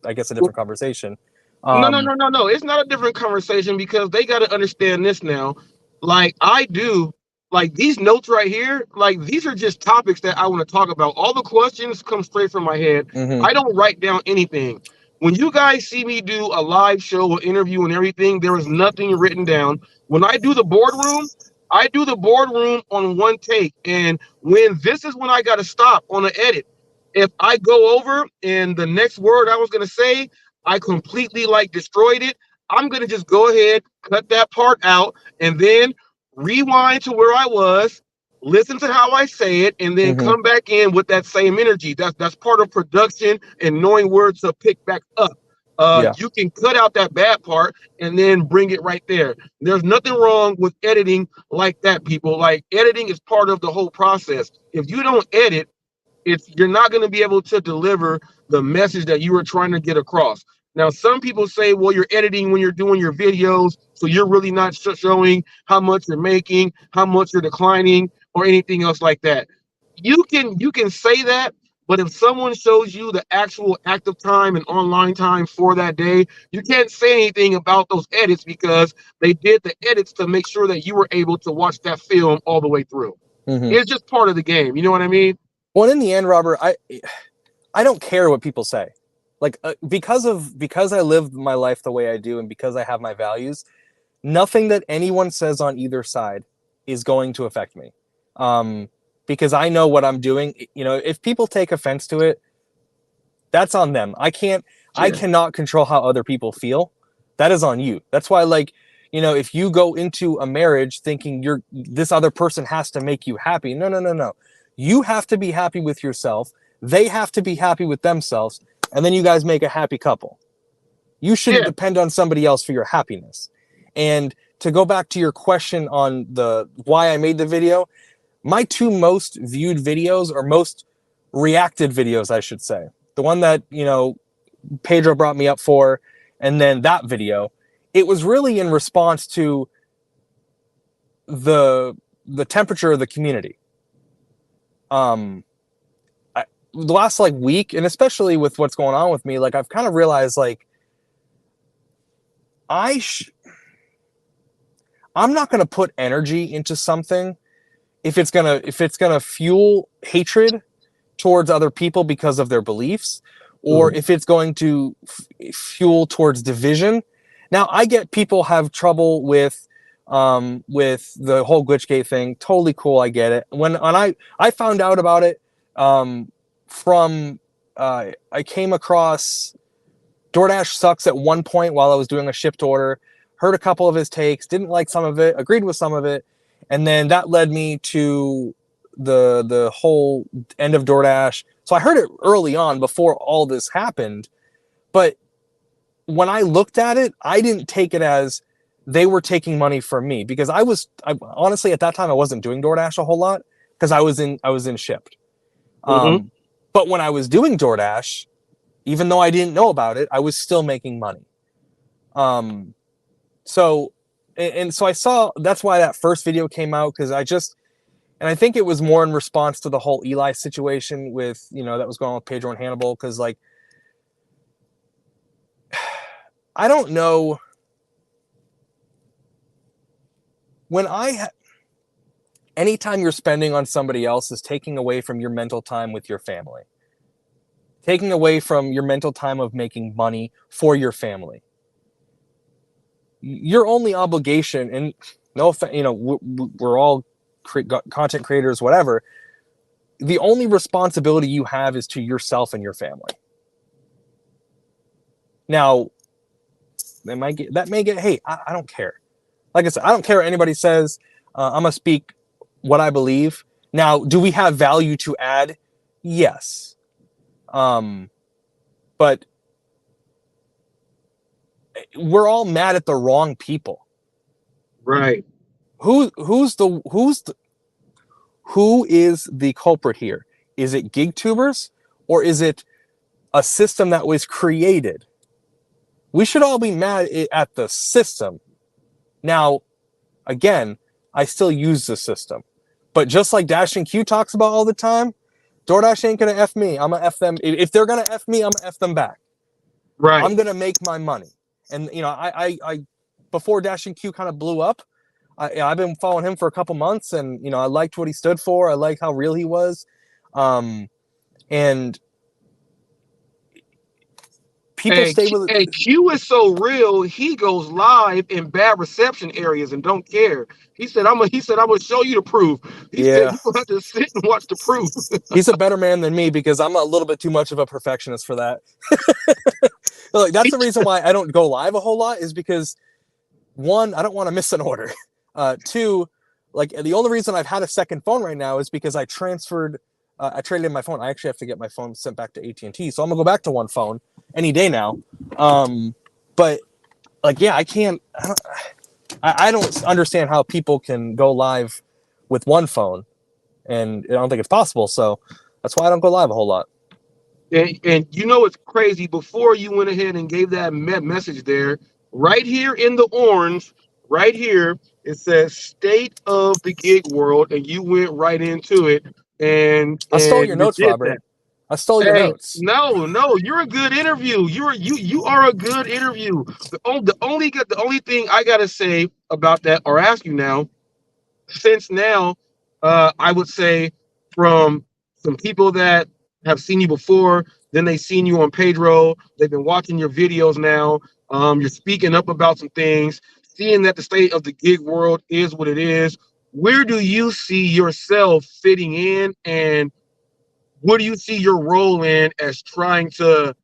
I guess a different conversation. No. It's not a different conversation because they got to understand this now. Like I do like these notes right here, like these are just topics that I want to talk about. All the questions come straight from my head. Mm-hmm. I don't write down anything. When you guys see me do a live show or interview and everything, there is nothing written down. When I do the boardroom, I do the boardroom on one take. And when this is when I got to stop on an edit. If I go over and the next word I was going to say, I completely like destroyed it, I'm going to just go ahead, cut that part out, and then rewind to where I was, listen to how I say it, and then Mm-hmm. come back in with that same energy. That's part of production and knowing where to pick back up. Yeah. You can cut out that bad part and then bring it right there. There's nothing wrong with editing like that, people. Like editing is part of the whole process. If you don't edit, you're not going to be able to deliver the message that you were trying to get across. Now, some people say, well, you're editing when you're doing your videos, so you're really not showing how much you're making, how much you're declining, or anything else like that. You can say that, but if someone shows you the actual active time and online time for that day, you can't say anything about those edits because they did the edits to make sure that you were able to watch that film all the way through. Mm-hmm. It's just part of the game. You know what I mean? Well, in the end, Robert, I don't care what people say. Like because I live my life the way I do, and because I have my values, nothing that anyone says on either side is going to affect me. Because I know what I'm doing. You know, if people take offense to it, that's on them. I cannot control how other people feel. That is on you. That's why, like, you know, if you go into a marriage thinking this other person has to make you happy, no. You have to be happy with yourself. They have to be happy with themselves, and then you guys make a happy couple. You shouldn't depend on somebody else for your happiness. And to go back to your question on the why I made the video, my two most viewed videos, or most reacted videos, I should say, the one that, you know, Pedro brought me up for, and then that video, it was really in response to the temperature of the community. The last like week, and especially with what's going on with me, like I've kind of realized like I'm not going to put energy into something if it's gonna fuel hatred towards other people because of their beliefs, or if it's going to fuel towards division. Now, I get people have trouble with the whole Glitchgate thing. Totally cool, I get it. When I found out about it from I came across DoorDash Sucks at one point while I was doing a shipped order. Heard a couple of his takes, didn't like some of it, agreed with some of it, and then that led me to the whole end of DoorDash. So I heard it early on before all this happened, but when I looked at it, I didn't take it as they were taking money from me, because I honestly at that time I wasn't doing DoorDash a whole lot because I was in shipped. But when I was doing DoorDash, even though I didn't know about it, I was still making money. So I saw, that's why that first video came out, because I think it was more in response to the whole Eli situation with, you know, that was going on with Pedro and Hannibal. Because like, I don't know, anytime you're spending on somebody else is taking away from your mental time with your family, taking away from your mental time of making money for your family. Your only obligation, and no, you know, we're all content creators, whatever. The only responsibility you have is to yourself and your family. Now, that may get hate. I don't care. Like I said, I don't care what anybody says. I'm gonna speak what I believe. Now, do we have value to add? Yes. But we're all mad at the wrong people. Right. Who is the culprit here? Is it GigTubers, or is it a system that was created? We should all be mad at the system. Now, again, I still use the system, but just like Dash and Q talks about all the time, DoorDash ain't gonna F me. I'm gonna F them. If they're gonna F me, I'm gonna F them back. Right. I'm gonna make my money. And you know, I before Dash and Q kind of blew up, I've been following him for a couple months, and I liked what he stood for. I liked how real he was, and people stay with it. Hey, Q is so real. He goes live in bad reception areas and don't care. He said, "I'm gonna show you the proof." He said, Yeah, "You gonna have to sit and watch the proof." he's a better man than me because I'm a little bit too much of a perfectionist for that. Like, that's the reason why I don't go live a whole lot, is because, one, I don't want to miss an order. Two, like, the only reason I've had a second phone right now is because I traded in my phone. I actually have to get my phone sent back to AT&T, so I'm gonna go back to one phone any day now. But like, yeah, I don't understand how people can go live with one phone, and I don't think it's possible. So that's why I don't go live a whole lot. And it's crazy. Before you went ahead and gave that message there, right here in the orange, right here, it says "State of the Gig World," and you went right into it, and I stole your you notes, did Robert. that. I stole your Hey, notes. no, you're a good interview. You are a good interview. The only thing I gotta say about that, or ask you now, since now, I would say from some people that have seen you before, then they've seen you on Pedro, they've been watching your videos now. You're speaking up about some things, seeing that the state of the gig world is what it is. Where do you see yourself fitting in, and what do you see your role in as trying to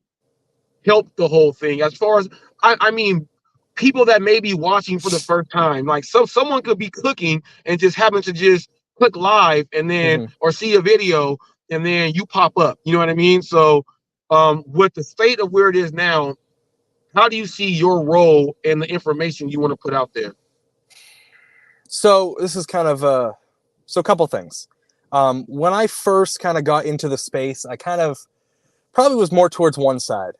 help the whole thing? As far as I mean, people that may be watching for the first time, like someone could be cooking and just happen to just click live and then or see a video and then you pop up. You know what I mean? So with the state of where it is now, how do you see your role and the information you want to put out there? So this is kind of a couple things. When I first kind of got into the space, I kind of probably was more towards one side.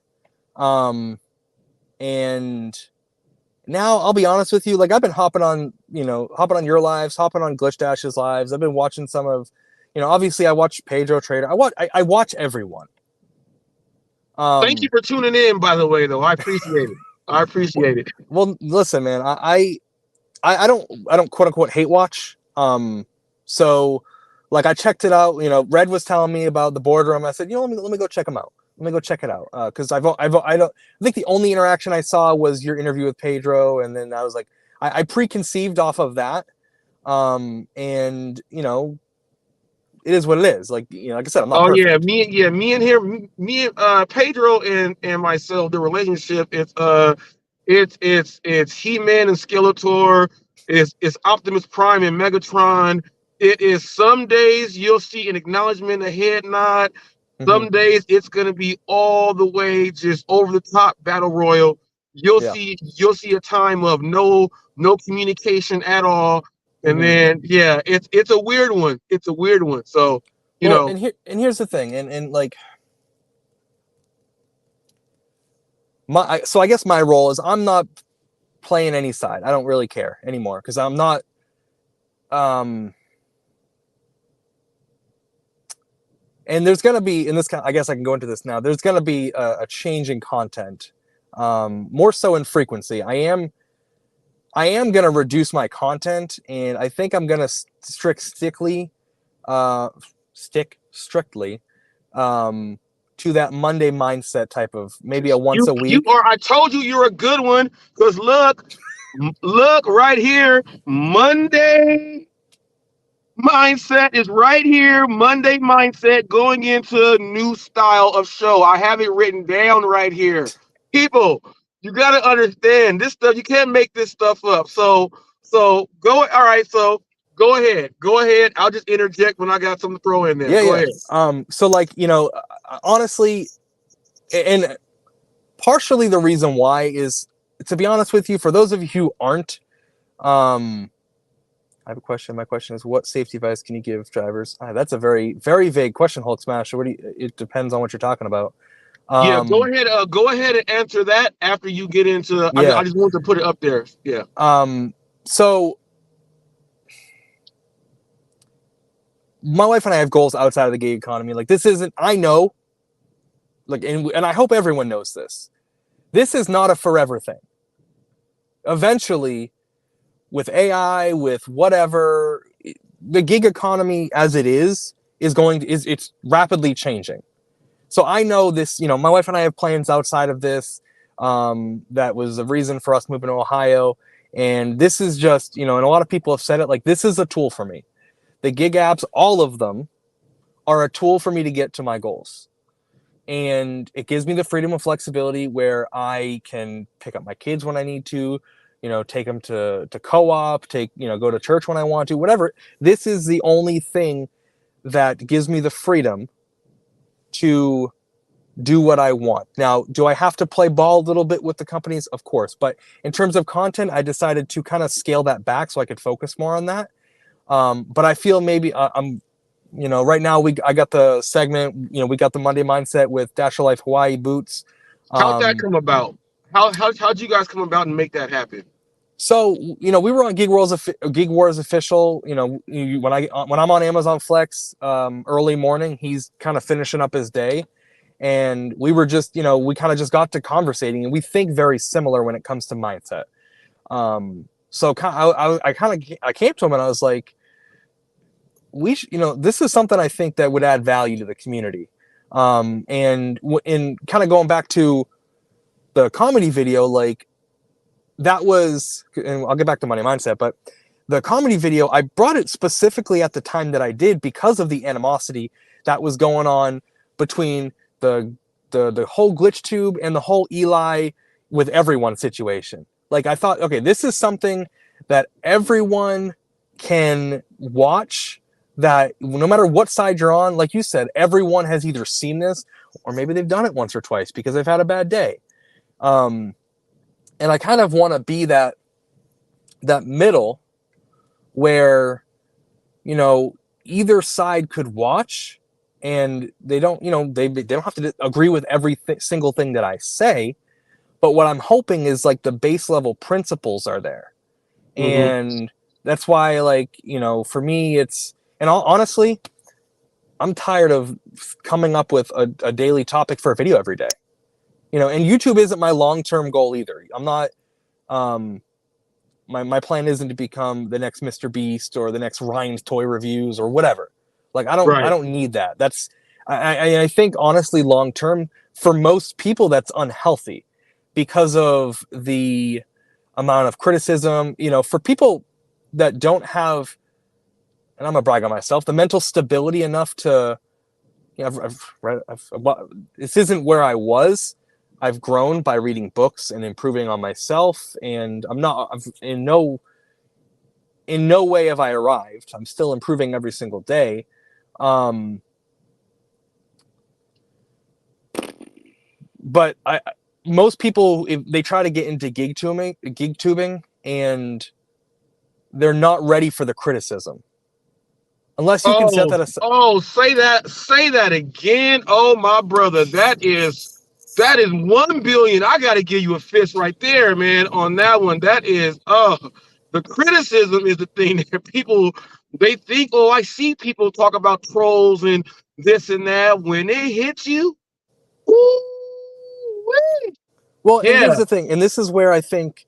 And now I'll be honest with you, like, I've been hopping on your lives, hopping on Glitch Dash's lives. I've been watching some of, obviously I watch Pedro Trader. I watch everyone. Thank you for tuning in, by the way, though. I appreciate it. I appreciate it. Well, listen, man, I don't quote unquote hate watch. So like, I checked it out. Red was telling me about the boardroom. I said, let me go check them out. Let me go check it out. Because I think the only interaction I saw was your interview with Pedro, and then I was like, I preconceived off of that. And it is what it is. Like, like I said, I'm not perfect. Yeah, me and him, Pedro and myself, the relationship, it's He-Man and Skeletor, it's Optimus Prime and Megatron. It is some days you'll see an acknowledgement, a head nod. Some days it's gonna be all the way just over the top battle royal. You'll see a time of no communication at all. And then it's a weird one. It's a weird one. So and here's the thing, and like, so I guess my role is, I'm not playing any side. I don't really care anymore, because I'm not. And there's gonna be, in this kind, I guess I can go into this now. There's gonna be a change in content, more so in frequency. I am gonna reduce my content, and I think I'm gonna stick strictly to that Monday mindset type of, maybe a once a week. I told you you're a good one, because look right here, Monday mindset is right here. Monday mindset going into a new style of show. I have it written down right here. People, you got to understand this stuff. You can't make this stuff up. So go. All right. So go ahead. I'll just interject when I got something to throw in there. Go ahead. So, like, honestly, and partially the reason why is, to be honest with you, for those of you who aren't, I have a question. My question is, what safety advice can you give drivers? That's a very, very vague question, Hulk Smasher. It depends on what you're talking about. Go ahead. Go ahead and answer that after you get into. I just want to put it up there. Yeah. So my wife and I have goals outside of the gig economy. Like, this isn't. I know. Like, and I hope everyone knows this. This is not a forever thing. Eventually, with AI, with whatever, the gig economy as it is it's rapidly changing. So I know this, my wife and I have plans outside of this. That was the reason for us moving to Ohio. And this is just, and a lot of people have said it, like, this is a tool for me. The gig apps, all of them, are a tool for me to get to my goals. And it gives me the freedom and flexibility where I can pick up my kids when I need to, take them to co-op, go to church when I want to, whatever. This is the only thing that gives me the freedom to do what I want. Now, do I have to play ball a little bit with the companies? Of course. But in terms of content, I decided to kind of scale that back so I could focus more on that. But I feel maybe I'm, right now I got the segment, we got the Monday Mindset with Dash of Life Hawaii Boots. How'd that come about? How'd you guys come about and make that happen? So, we were on Gig Wars Official. When I'm on Amazon Flex early morning, he's kind of finishing up his day. And we were just, we kind of just got to conversating, and we think very similar when it comes to mindset. So I came to him and I was like, this is something I think that would add value to the community. And in kind of going back to the comedy video, like, that was, and I'll get back to Money Mindset, but the comedy video, I brought it specifically at the time that I did because of the animosity that was going on between the whole glitch tube and the whole Eli with everyone situation. Like, I thought, okay, this is something that everyone can watch, that no matter what side you're on, like you said, everyone has either seen this or maybe they've done it once or twice because they've had a bad day. And I kind of want to be that middle where, either side could watch, and they don't, they don't have to agree with every single thing that I say. But what I'm hoping is, like, the base level principles are there. Mm-hmm. And that's why, like, for me, honestly, I'm tired of coming up with a daily topic for a video every day. And YouTube isn't my long-term goal either. I'm not, my plan isn't to become the next Mr. Beast or the next Ryan's Toy Reviews or whatever. Like, I don't need that. That's, I think, honestly, long-term, for most people, that's unhealthy because of the amount of criticism, for people that don't have, and I'm gonna brag on myself, the mental stability enough to, this isn't where I was. I've grown by reading books and improving on myself, and in no way have I arrived. I'm still improving every single day. But most people, if they try to get into gig tubing, and they're not ready for the criticism. Unless you can set that aside. Oh, say that again. Oh, my brother, that is 1 billion. I got to give you a fist right there, man, on that one. That is, the criticism is the thing that people, they think, I see people talk about trolls and this and that. When it hits you, ooh-wee. Well, and here's the thing, and this is where I think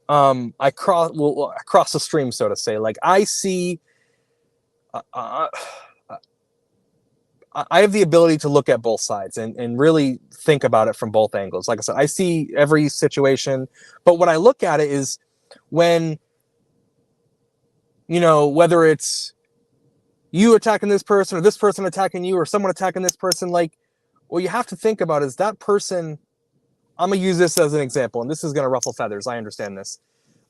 I cross the stream, so to say. Like, I see, I have the ability to look at both sides and really think about it from both angles. Like I said, I see every situation, but when I look at it is when, whether it's you attacking this person or this person attacking you or someone attacking this person, like, what you have to think about is that person. I'm going to use this as an example, and this is going to ruffle feathers. I understand this.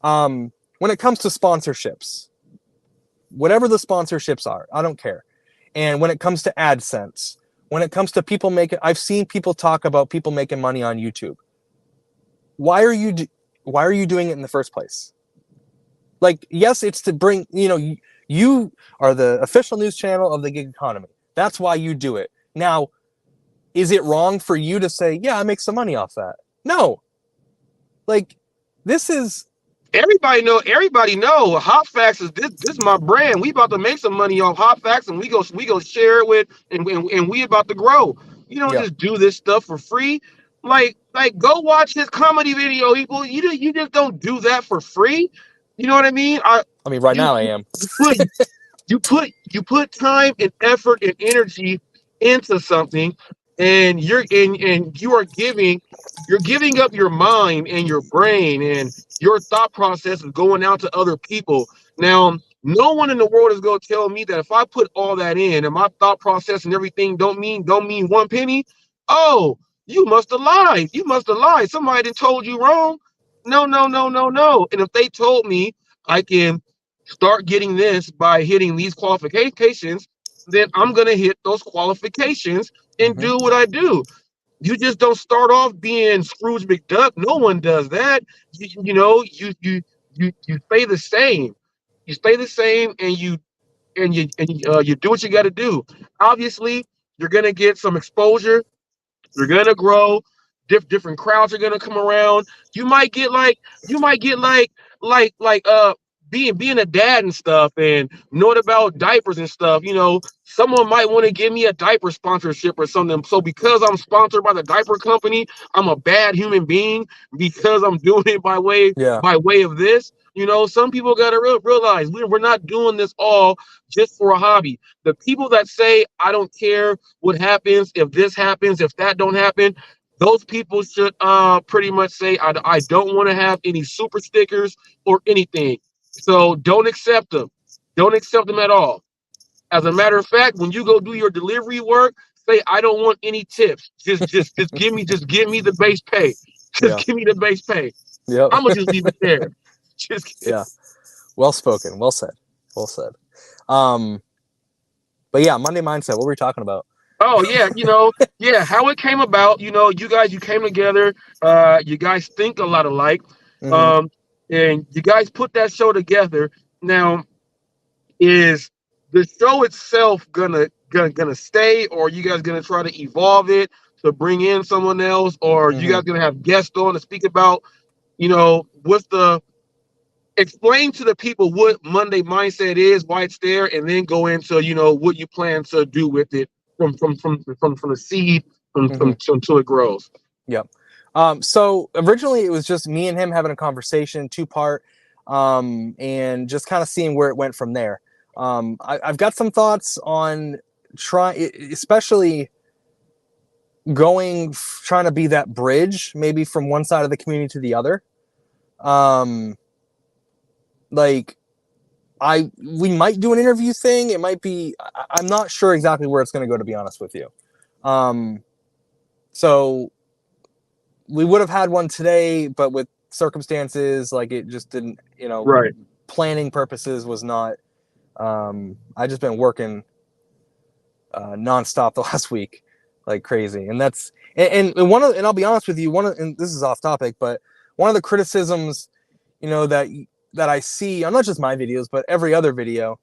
When it comes to sponsorships, whatever the sponsorships are, I don't care. And when it comes to AdSense, when it comes to people I've seen people talk about people making money on YouTube. Why are you doing it in the first place? Like, yes, it's to bring, you are the official news channel of the gig economy. That's why you do it. Now, is it wrong for you to say, yeah, I make some money off that? No. Like, this is, everybody know HotFacts is this is my brand. We about to make some money off HotFacts, and we go share it with, and we about to grow. You don't just do this stuff for free. Like go watch his comedy video, people. You just don't do that for free. You know what I mean? I mean, right You, now I am. you put time and effort and energy into something, and you're giving up your mind and your brain, and your thought process is going out to other people. Now, no one in the world is going to tell me that if I put all that in and my thought process and everything don't mean one penny. Oh, you must have lied. You must have lied. Somebody done told you wrong. No, no, no, no, no. And if they told me I can start getting this by hitting these qualifications, then I'm going to hit those qualifications and Mm-hmm. do what I do. You just don't start off being Scrooge McDuck. No one does that. You stay the same. You stay the same, and you do what you got to do. Obviously, you're gonna get some exposure. You're gonna grow. Different crowds are gonna come around. You might get like being a dad and stuff, and knowing about diapers and stuff. Someone might want to give me a diaper sponsorship or something. So because I'm sponsored by the diaper company, I'm a bad human being because I'm doing it Yeah. by way of this. Some people gotta realize we're not doing this all just for a hobby. The people that say I don't care what happens, if this happens, if that don't happen, those people should pretty much say I don't want to have any super stickers or anything. So don't accept them. Don't accept them at all. As a matter of fact, when you go do your delivery work, say I don't want any tips. Just give me the base pay. Just Yeah. give me the base pay. Yep. I'm gonna just leave it there. Yeah. Well spoken. Well said. Well said. But yeah, Monday Mindset. What were we talking about? Oh yeah, how it came about. You came together. You guys think a lot alike, Mm-hmm. um, and you guys put that show together. Now, is the show itself gonna stay, or are you guys gonna try to evolve it to bring in someone else, or are you Mm-hmm. guys gonna have guests on to speak about, what's the explain to the people what Monday Mindset is, why it's there, and then go into what you plan to do with it from the seed Mm-hmm. until it grows. Yep. So originally it was just me and him having a conversation, 2-part, and just kind of seeing where it went from there. I've got some thoughts on especially trying to be that bridge, maybe from one side of the community to the other. Like we might do an interview thing. It might be, I'm not sure exactly where it's going to go, to be honest with you. So we would have had one today, but with circumstances, like it just didn't, Right. planning purposes was not, I just been working nonstop the last week, like crazy. And that's, and I'll be honest with you, and this is off topic, but one of the criticisms, that I see on not just my videos, but every other video,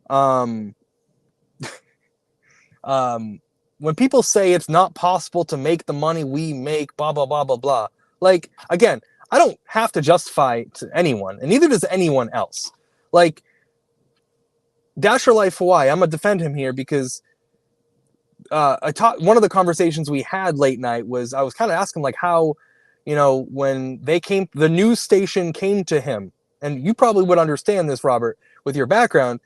when people say it's not possible to make the money we make, blah, blah, blah, blah, blah. Like, again, I don't have to justify to anyone, and neither does anyone else. Like, Dasher Life Hawaii, I'm going to defend him here because one of the conversations we had late night was I was kind of asking, like, how, when the news station came to him, and you probably would understand this, Robert, with your background.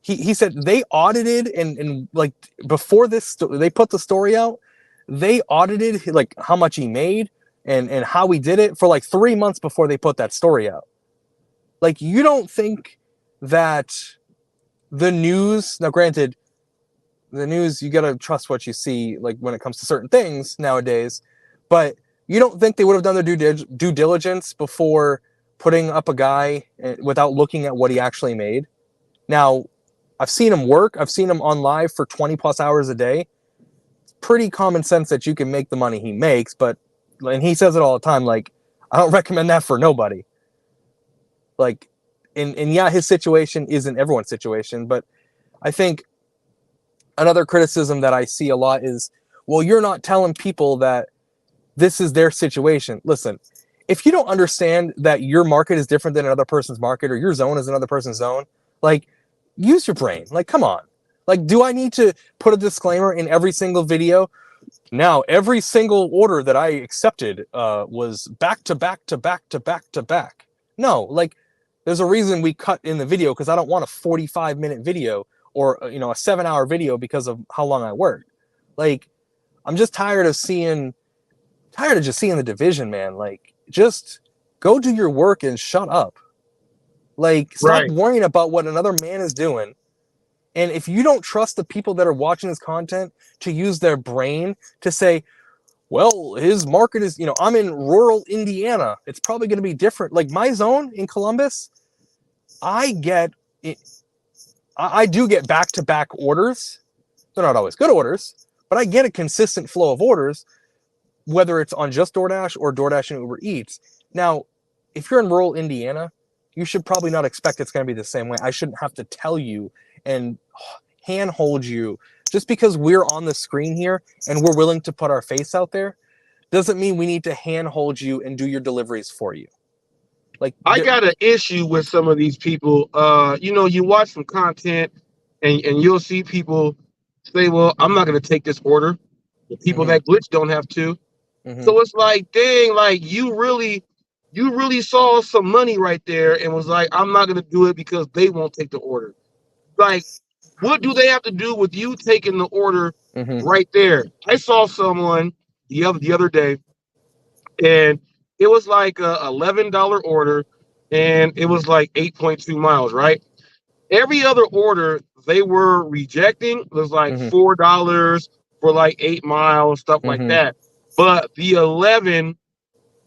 He said they audited and like before they put the story out, they audited like how much he made and how he did it for like 3 months before they put that story out. Like, you don't think that the news, now granted, the news, you got to trust what you see, like when it comes to certain things nowadays, but you don't think they would have done their due diligence before putting up a guy without looking at what he actually made? Now, I've seen him work. I've seen him on live for 20 plus hours a day. It's pretty common sense that you can make the money he makes, and he says it all the time, like, I don't recommend that for nobody. Like, and yeah, his situation isn't everyone's situation, but I think another criticism that I see a lot is, well, you're not telling people that this is their situation. Listen, if you don't understand that your market is different than another person's market, or your zone is another person's zone, like, use your brain. Like, come on. Like, do I need to put a disclaimer in every single video? Now, every single order that I accepted was back to back to back to back to back. No, like, There's a reason we cut in the video, because I don't want a 45-minute video or, a 7-hour video because of how long I work. Like, I'm just tired of just seeing the division, man. Like, just go do your work and shut up. Like, stop worrying about what another man is doing. And if you don't trust the people that are watching this content to use their brain to say, well, his market is, I'm in rural Indiana, it's probably going to be different. Like, my zone in Columbus, I do get back-to-back orders. They're not always good orders, but I get a consistent flow of orders, whether it's on just DoorDash or DoorDash and Uber Eats. Now, if you're in rural Indiana, you should probably not expect it's going to be the same way. I shouldn't have to tell you and handhold you. Just because we're on the screen here and we're willing to put our face out there doesn't mean we need to handhold you and do your deliveries for you. Like, I got an issue with some of these people. You watch some content and you'll see people say, well, I'm not going to take this order. The people that glitch don't have to. So it's like, dang, like you really saw some money right there and was like, I'm not going to do it because they won't take the order. Like, what do they have to do with you taking the order right there? I saw someone the other day, and it was like a $11 order, and it was like 8.2 miles, right? Every other order they were rejecting was like $4 for like 8 miles, stuff like that. But the 11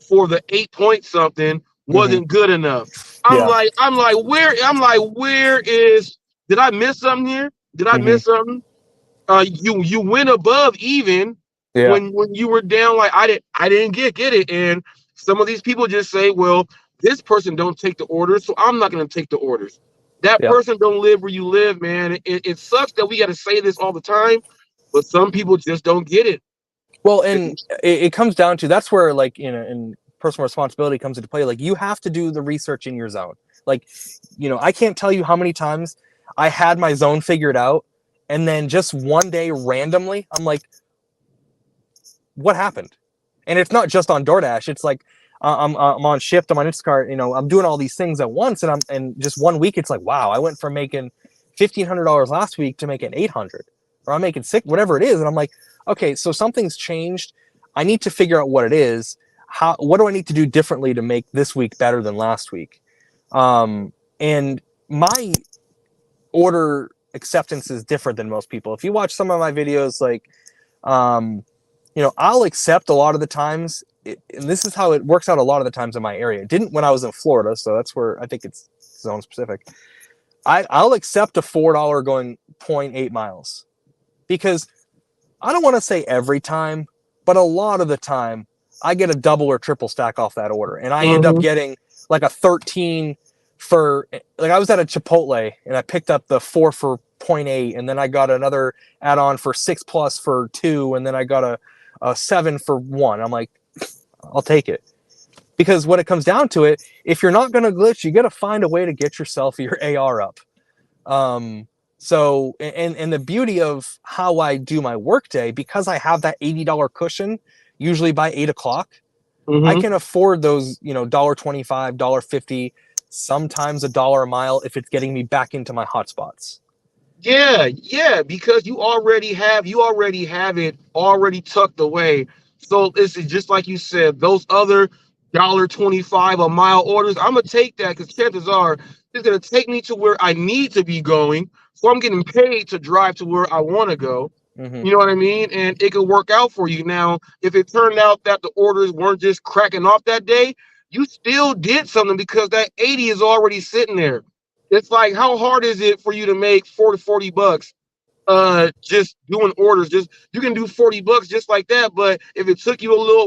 for the 8 point something wasn't good enough. I'm like, where is? Did I miss something here? Did I miss something? You went above even when you were down. Like I didn't get it. And some of these people just say, well, this person don't take the orders, so I'm not going to take the orders. That person don't live where you live, man. It sucks that we got to say this all the time, but some people just don't get it. Well, and it comes down to, that's where, like, in personal responsibility comes into play. Like, you have to do the research in your zone. Like, I can't tell you how many times I had my zone figured out, and then just one day randomly, I'm like, what happened? And it's not just on DoorDash. It's like, I'm on Shift, I'm on Instacart, I'm doing all these things at once, and just 1 week, it's like, wow, I went from making $1,500 last week to making $800, or I'm making $600, whatever it is. And I'm like, okay, so something's changed. I need to figure out what it is. What do I need to do differently to make this week better than last week? And my order acceptance is different than most people. If you watch some of my videos, like, I'll accept a lot of the times, and this is how it works out a lot of the times in my area. It didn't when I was in Florida, so that's where I think it's zone specific. I'll accept a $4 going 0.8 miles, because I don't want to say every time, but a lot of the time I get a double or triple stack off that order, and I end up getting like a 13 for, like, I was at a Chipotle and I picked up the 4 for 0.8, and then I got another add-on for 6+ for 2, and then I got a 7 for 1. I'm like, I'll take it. Because when it comes down to it, if you're not going to glitch, you got to find a way to get yourself your AR up. So, and the beauty of how I do my workday, because I have that $80 cushion, usually by 8 o'clock, I can afford those, $1.25, $1.50, sometimes $1 a mile if it's getting me back into my hotspots. Yeah, because you already have it already tucked away. So it's just like you said, those other $1.25 a mile orders, I'm gonna take that because chances are it's gonna take me to where I need to be going. So I'm getting paid to drive to where I want to go. You know what I mean? And it could work out for you. Now, if it turned out that the orders weren't just cracking off that day, you still did something because that 80 is already sitting there. It's like, how hard is it for you to make $40 just doing orders? Just, you can do $40 just like that, but if it took you a little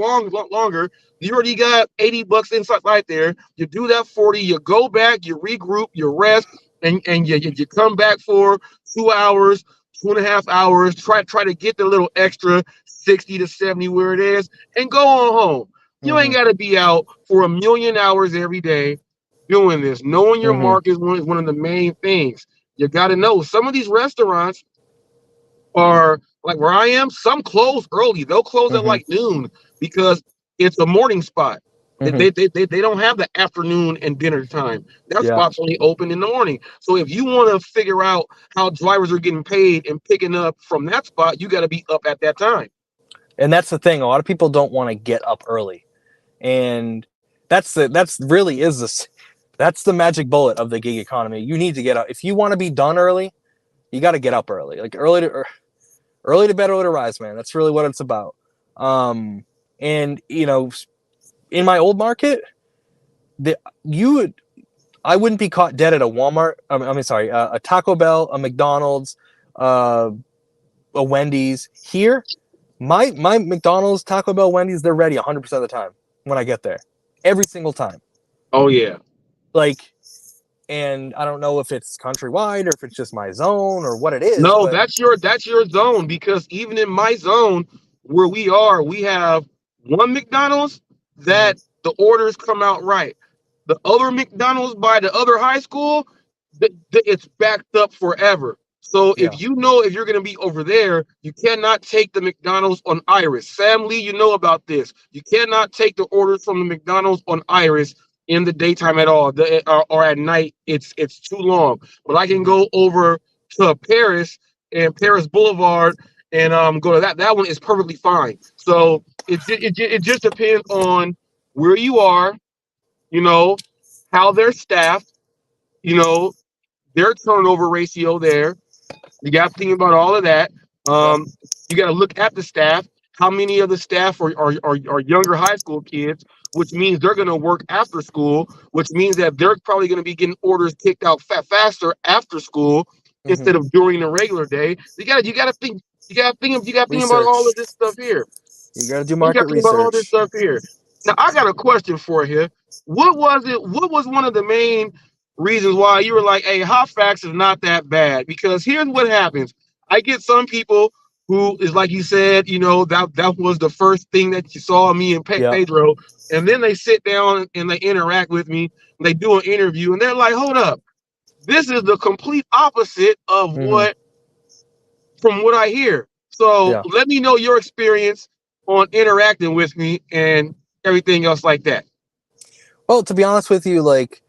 longer, you already got $80 inside right there. You do that 40, you go back, you regroup, you rest, and you come back for 2 hours, 2.5 hours, try to get the little extra 60 to 70 where it is, and go on home. You ain't got to be out for 1 million hours every day doing this. Knowing your market is one of the main things. You got to know. Some of these restaurants are like where I am. Some close early. They'll close at like noon because it's a morning spot. Hmm. They don't have the afternoon and dinner time. That Yeah. spot's only open in the morning. So if you want to figure out how drivers are getting paid and picking up from that spot, you got to be up at that time. And that's the thing. A lot of people don't want to get up early, and that's the magic bullet of the gig economy. You need to get up if you want to be done early. You got to get up early, like early to bed, early to rise, man. That's really what it's about. And in my old market, the you would I wouldn't be caught dead at a Walmart. Sorry, a Taco Bell, a McDonald's, uh, a Wendy's. Here, my McDonald's, Taco Bell, Wendy's, they're ready 100% of the time when I get there, every single time. Oh yeah. Like, and I don't know if it's countrywide or if it's just my zone or what it is, No, but that's your zone, because even in my zone where we are, we have one McDonald's that the orders come out right. The other McDonald's by the other high school, it's backed up forever. So yeah, if you're going to be over there, you cannot take the McDonald's on Iris. Sam Lee, you know about this. You cannot take the orders from the McDonald's on Iris in the daytime at all. Or at night, it's too long. But I can go over to Paris and Paris Boulevard and go to that. That one is perfectly fine. So it just depends on where you are, you know, how they're staffed, you know, their turnover ratio there. You got to think about all of that. yep. Um, you got to look at the staff. How many of the staff are younger high school kids, which means they're going to work after school, which means that they're probably going to be getting orders kicked out faster after school Hmm. instead of during the regular day. You got to think about all Research. of this stuff here. You got to do You got market to think about all this research. stuff here. Now, I got a question for you. What was it? What was one of the main reasons why you were like, "Hey, hot facts is not that bad"? Because here's what happens: I get some people who is like you said, that was the first thing that you saw me and Yep. Pedro, and then they sit down and they interact with me, and they do an interview, and they're like, "Hold up, this is the complete opposite of Hmm. what from what I hear." So Yeah. let me know your experience on interacting with me and everything else like that. Well, to be honest with you, like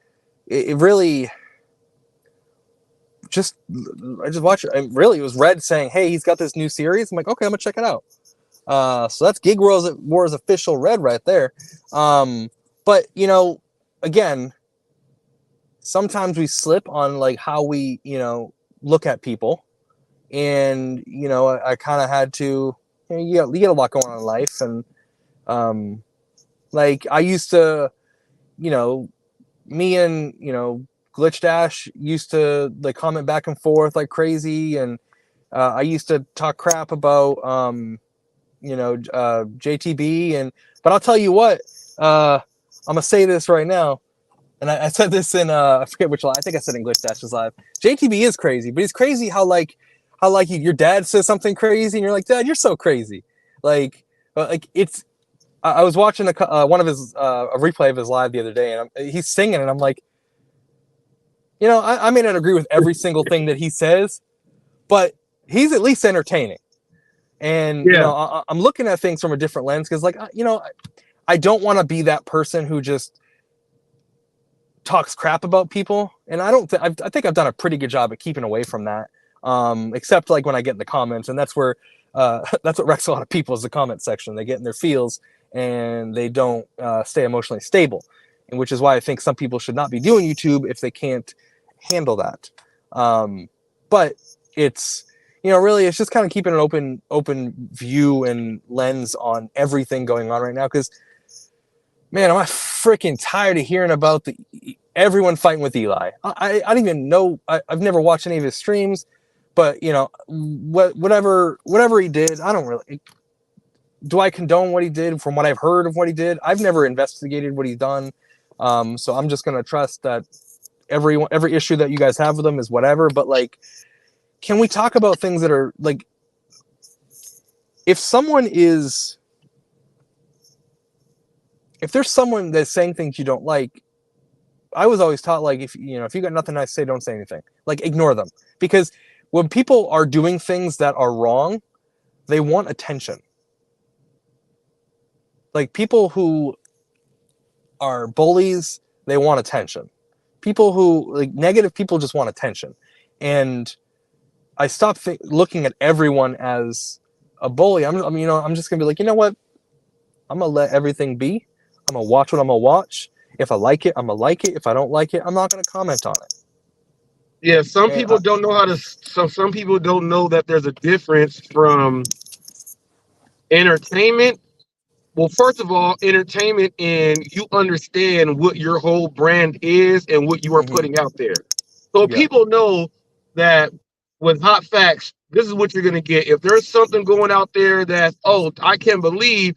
it really just I just watched it. And really, it was Red saying, "Hey, he's got this new series." I'm like, "Okay, I'm gonna check it out." So that's Gig Wars official Red right there. But again, sometimes we slip on like how we look at people, and I kind of had to. You get a lot going on in life, and like I used to, you know, me and Glitch Dash used to like comment back and forth like crazy, and I used to talk crap about JTB, but I'll tell you what, I'm gonna say this right now, and I said this in I forget which live. I think I said in Glitch Dash's live. JTB is crazy, but he's crazy how your dad says something crazy, and you're like, Dad, you're so crazy, like it's. I was watching one of his a replay of his live the other day, and he's singing, and I'm like, I may not agree with every single thing that he says, but he's at least entertaining. And Yeah. I'm looking at things from a different lens because, like, I don't want to be that person who just talks crap about people, and I don't. I think I've done a pretty good job at keeping away from that, except like when I get in the comments, and that's where that's what wrecks a lot of people is the comment section. They get in their feels and they don't stay emotionally stable, and which is why I think some people should not be doing YouTube if they can't handle that. But it's really it's just kind of keeping an open view and lens on everything going on right now, because man, am I freaking tired of hearing about everyone fighting with Eli. I don't even know. I've never watched any of his streams, but whatever he did, I don't really. Do I condone what he did? From what I've heard of what he did, I've never investigated what he's done. So I'm just gonna trust that every issue that you guys have with him is whatever. But like, can we talk about things that are like, if there's someone that's saying things you don't like, I was always taught, like, if you got nothing nice to say, don't say anything. Like, ignore them. Because when people are doing things that are wrong, they want attention. Like, people who are bullies. They want attention. People who like negative people just want attention, and I stopped looking at everyone as a bully. I'm just gonna be like, you know what? I'm gonna let everything be. I'm gonna watch what I'm gonna watch. If I like it, I'm gonna like it. If I don't like it, I'm not gonna comment on it. Yeah, some And people don't know how to. Some people don't know that there's a difference from entertainment. Well, first of all, entertainment, and you understand what your whole brand is and what you are mm-hmm. putting out there. So Yeah. people know that with hot facts, this is what you're gonna get. If there's something going out there that, oh, I can't believe,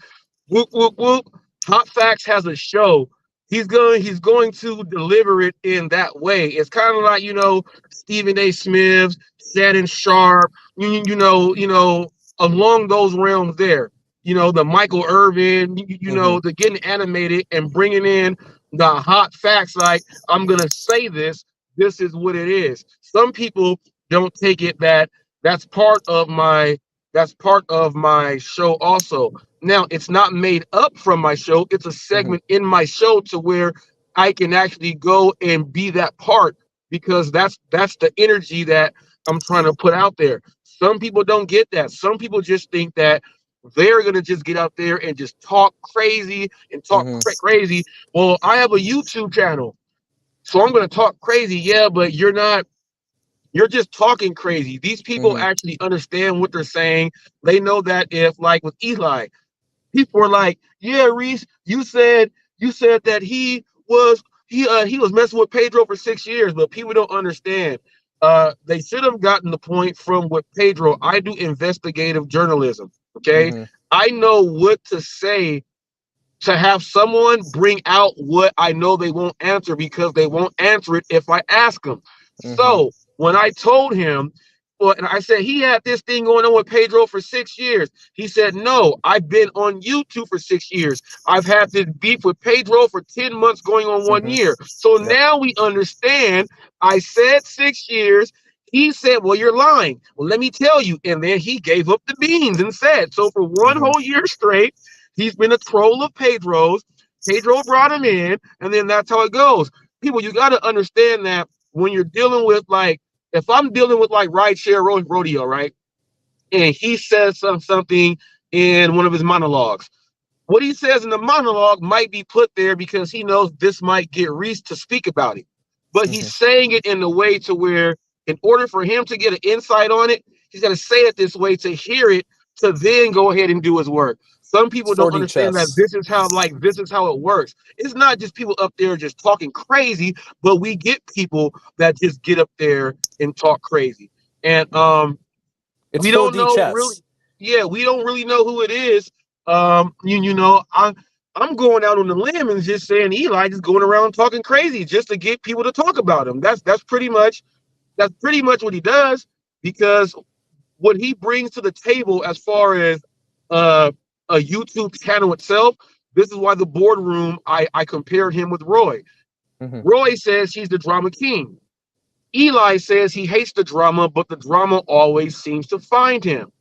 whoop whoop whoop, hot facts has a show. He's going to deliver it in that way. It's kind of like, Stephen A. Smith, Shannon Sharp, along those realms there. The Michael Irvin, Mm-hmm. the getting animated and bringing in the hot facts like, I'm going to say this is what it is. Some people don't take it that's part of my show also. Now, it's not made up from my show. It's a segment in my show to where I can actually go and be that part, because that's the energy that I'm trying to put out there. Some people don't get that. Some people just think that they're going to just get out there and just talk crazy and talk crazy. Well, I have a YouTube channel, so I'm going to talk crazy. Yeah, but you're not. You're just talking crazy. These people actually understand what they're saying. They know that if, like with Eli, people were like, "Yeah, Reese, you said that he was messing with Pedro for 6 years," but people don't understand. They should have gotten the point from with Pedro. I do investigative journalism. Okay, I know what to say to have someone bring out what I know they won't answer, because they won't answer it if I ask them. So when I told him, well, and I said he had this thing going on with Pedro for 6 years, he said, "No, I've been on YouTube for 6 years. I've had this beef with Pedro for 10 months going on 1 year." So now we understand. I said 6 years. He said, "Well, you're lying." Well, let me tell you. And then he gave up the beans and said, so for one whole year straight, he's been a troll of Pedro's. Pedro brought him in, and then that's how it goes. People, you got to understand that when you're dealing with, like, if I'm dealing with like rideshare rodeo, right? And he says something in one of his monologues. What he says in the monologue might be put there because he knows this might get Reese to speak about it. But he's saying it in a way to where, in order for him to get an insight on it, he's got to say it this way to hear it, to then go ahead and do his work. Some people don't understand that this is how it works. It's not just people up there just talking crazy, but we get people that just get up there and talk crazy. And it's we 4D don't know chess. really. Yeah, we don't really know who it is. I'm going out on the limb and just saying Eli just going around talking crazy just to get people to talk about him. That's pretty much what he does, because what he brings to the table as far as a YouTube channel itself. This is why the boardroom, I compared him with Roy. Roy says he's the drama king. Eli says he hates the drama, but the drama always seems to find him.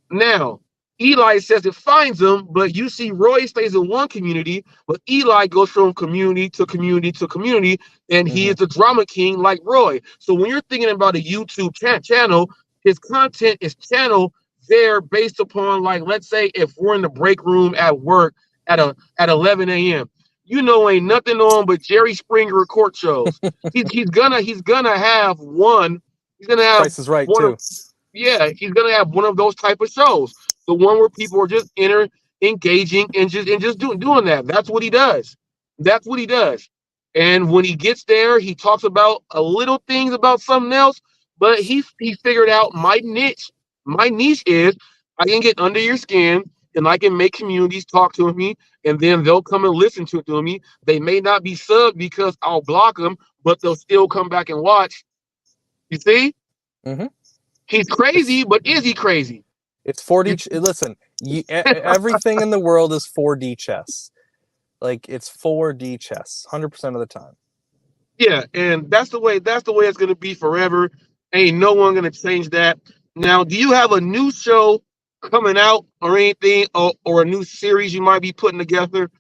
Now, Eli says it finds him, but you see Roy stays in one community, but Eli goes from community to community to community, and he is the drama king like Roy. So when you're thinking about a YouTube channel, his content is channeled there based upon, like, let's say if we're in the break room at work at 11 a.m. Ain't nothing on but Jerry Springer court shows. he's gonna have one. He's gonna have Price is Right one too. Yeah, he's gonna have one of those type of shows. The one where people are just engaging and just doing that. That's what he does. That's what he does. And when he gets there, he talks about a little things about something else, but he figured out my niche. My niche is I can get under your skin and I can make communities talk to me, and then they'll come and listen to me. They may not be subbed because I'll block them, but they'll still come back and watch. You see? He's crazy, but is he crazy? It's 4D. Listen, everything in the world is 4D chess. Like, it's 4D chess, 100% of the time. Yeah, and that's the way it's gonna be forever. Ain't no one gonna change that. Now, do you have a new show coming out or anything, or a new series you might be putting together?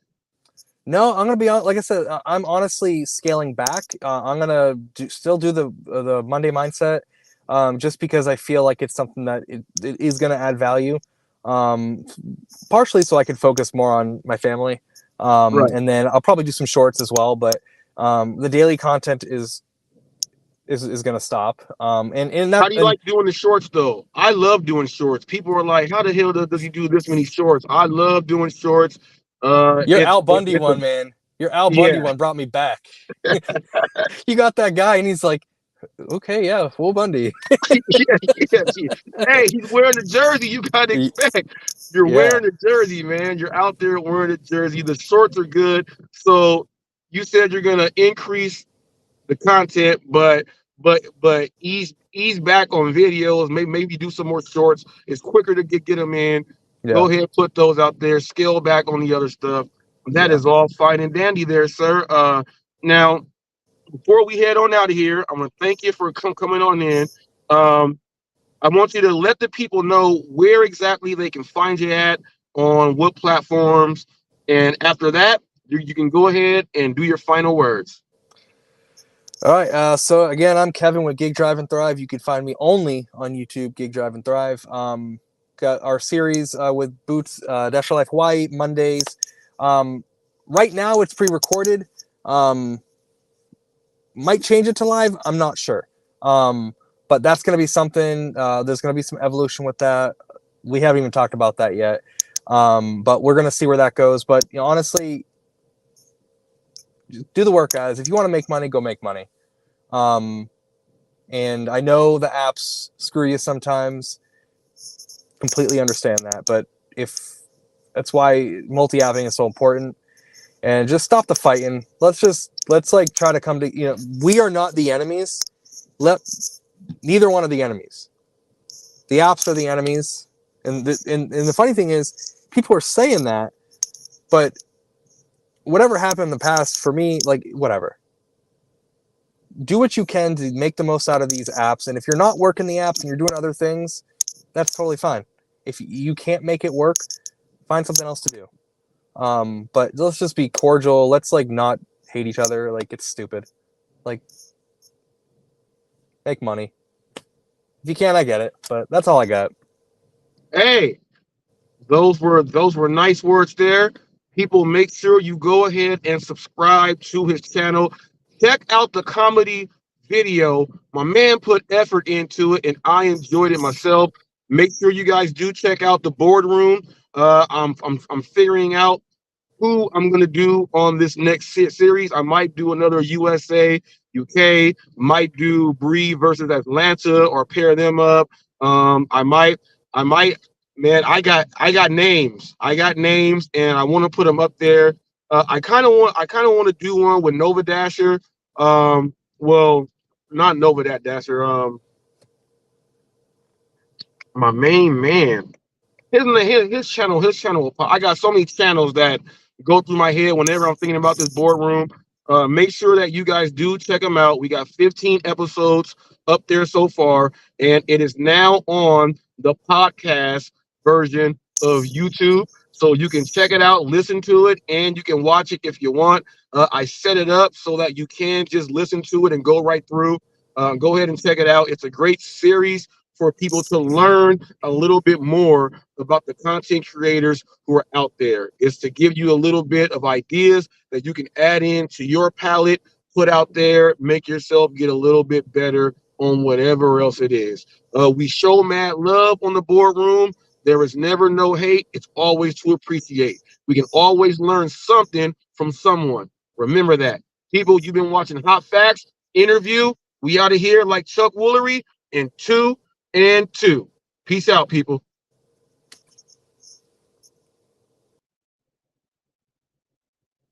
No, I'm gonna be on. Like I said, I'm honestly scaling back. I'm gonna still do the Monday mindset, just because I feel like it's something that it is gonna add value. Um, Partially so I can focus more on my family, Right. and then I'll probably do some shorts as well. But the daily content is gonna stop. And How that do you and like doing the shorts though? I love doing shorts. People are like, "How the hell does he do this many shorts?" I love doing shorts. your Al Bundy It's a one, man. Your Al Bundy yeah. one brought me back. You got that guy, and he's like, okay, yeah, full Bundy. Yeah. Hey, he's wearing the jersey. You gotta expect. You're Yeah, wearing the jersey, man. You're out there wearing the jersey. The shorts are good. So you said you're gonna increase the content, but ease back on videos. Maybe do some more shorts. It's quicker to get them in. yeah, Go ahead, put those out there. Scale back on the other stuff. That yeah. is all fine and dandy, there, sir. Now before we head on out of here, I'm gonna thank you for coming on in. Um, I want you to let the people know where exactly they can find you at, on what platforms, and after that, you can go ahead and do your final words. All right. So again, I'm Kevin with Gig Drive and Thrive. You can find me only on YouTube, Gig Drive and Thrive. Got our series with Boots, Dash Life Hawaii Mondays. Um, right now, it's pre-recorded. Um, might change it to live. I'm not sure. But that's going to be something. There's going to be some evolution with that. We haven't even talked about that yet. But we're going to see where that goes. But honestly, do the work, guys. If you want to make money, go make money. And I know the apps screw you sometimes. Completely understand that, but if that's why multi-apping is so important. And just stop the fighting. Let's like try to come to we are not the enemies. Neither one of the enemies. The apps are the enemies. And the funny thing is, people are saying that, but whatever happened in the past, for me, like whatever. Do what you can to make the most out of these apps. And if you're not working the apps and you're doing other things, that's totally fine. If you can't make it work, find something else to do. But let's just be cordial. Let's like not hate each other. Like it's stupid. Like make money. If you can, I get it. But that's all I got. Hey, those were nice words there. People, make sure you go ahead and subscribe to his channel. Check out the comedy video. My man put effort into it, and I enjoyed it myself. Make sure you guys do check out the boardroom. I'm figuring out who I'm gonna do on this next series. I might do another USA, UK. Might do Bree versus Atlanta or pair them up. I might. Man, I got names. I got names, and I want to put them up there. I kind of want to do one with Nova Dasher. Well, not Nova Dasher. My main man. His channel, I got so many channels that go through my head whenever I'm thinking about this boardroom. Make sure that you guys do check them out. We got 15 episodes up there so far, and it is now on the podcast version of YouTube. So you can check it out, listen to it, and you can watch it if you want. I set it up so that you can just listen to it and go right through. Go ahead and check it out. It's a great series for people to learn a little bit more about the content creators who are out there. Is to give you a little bit of ideas that you can add into your palette, put out there, make yourself get a little bit better on whatever else it is. We show mad love on the boardroom. There is never no hate. It's always to appreciate. We can always learn something from someone. Remember that. People, you've been watching Hot Facts interview. We out of here like Chuck Woolery in 2 and 2. Peace out, people.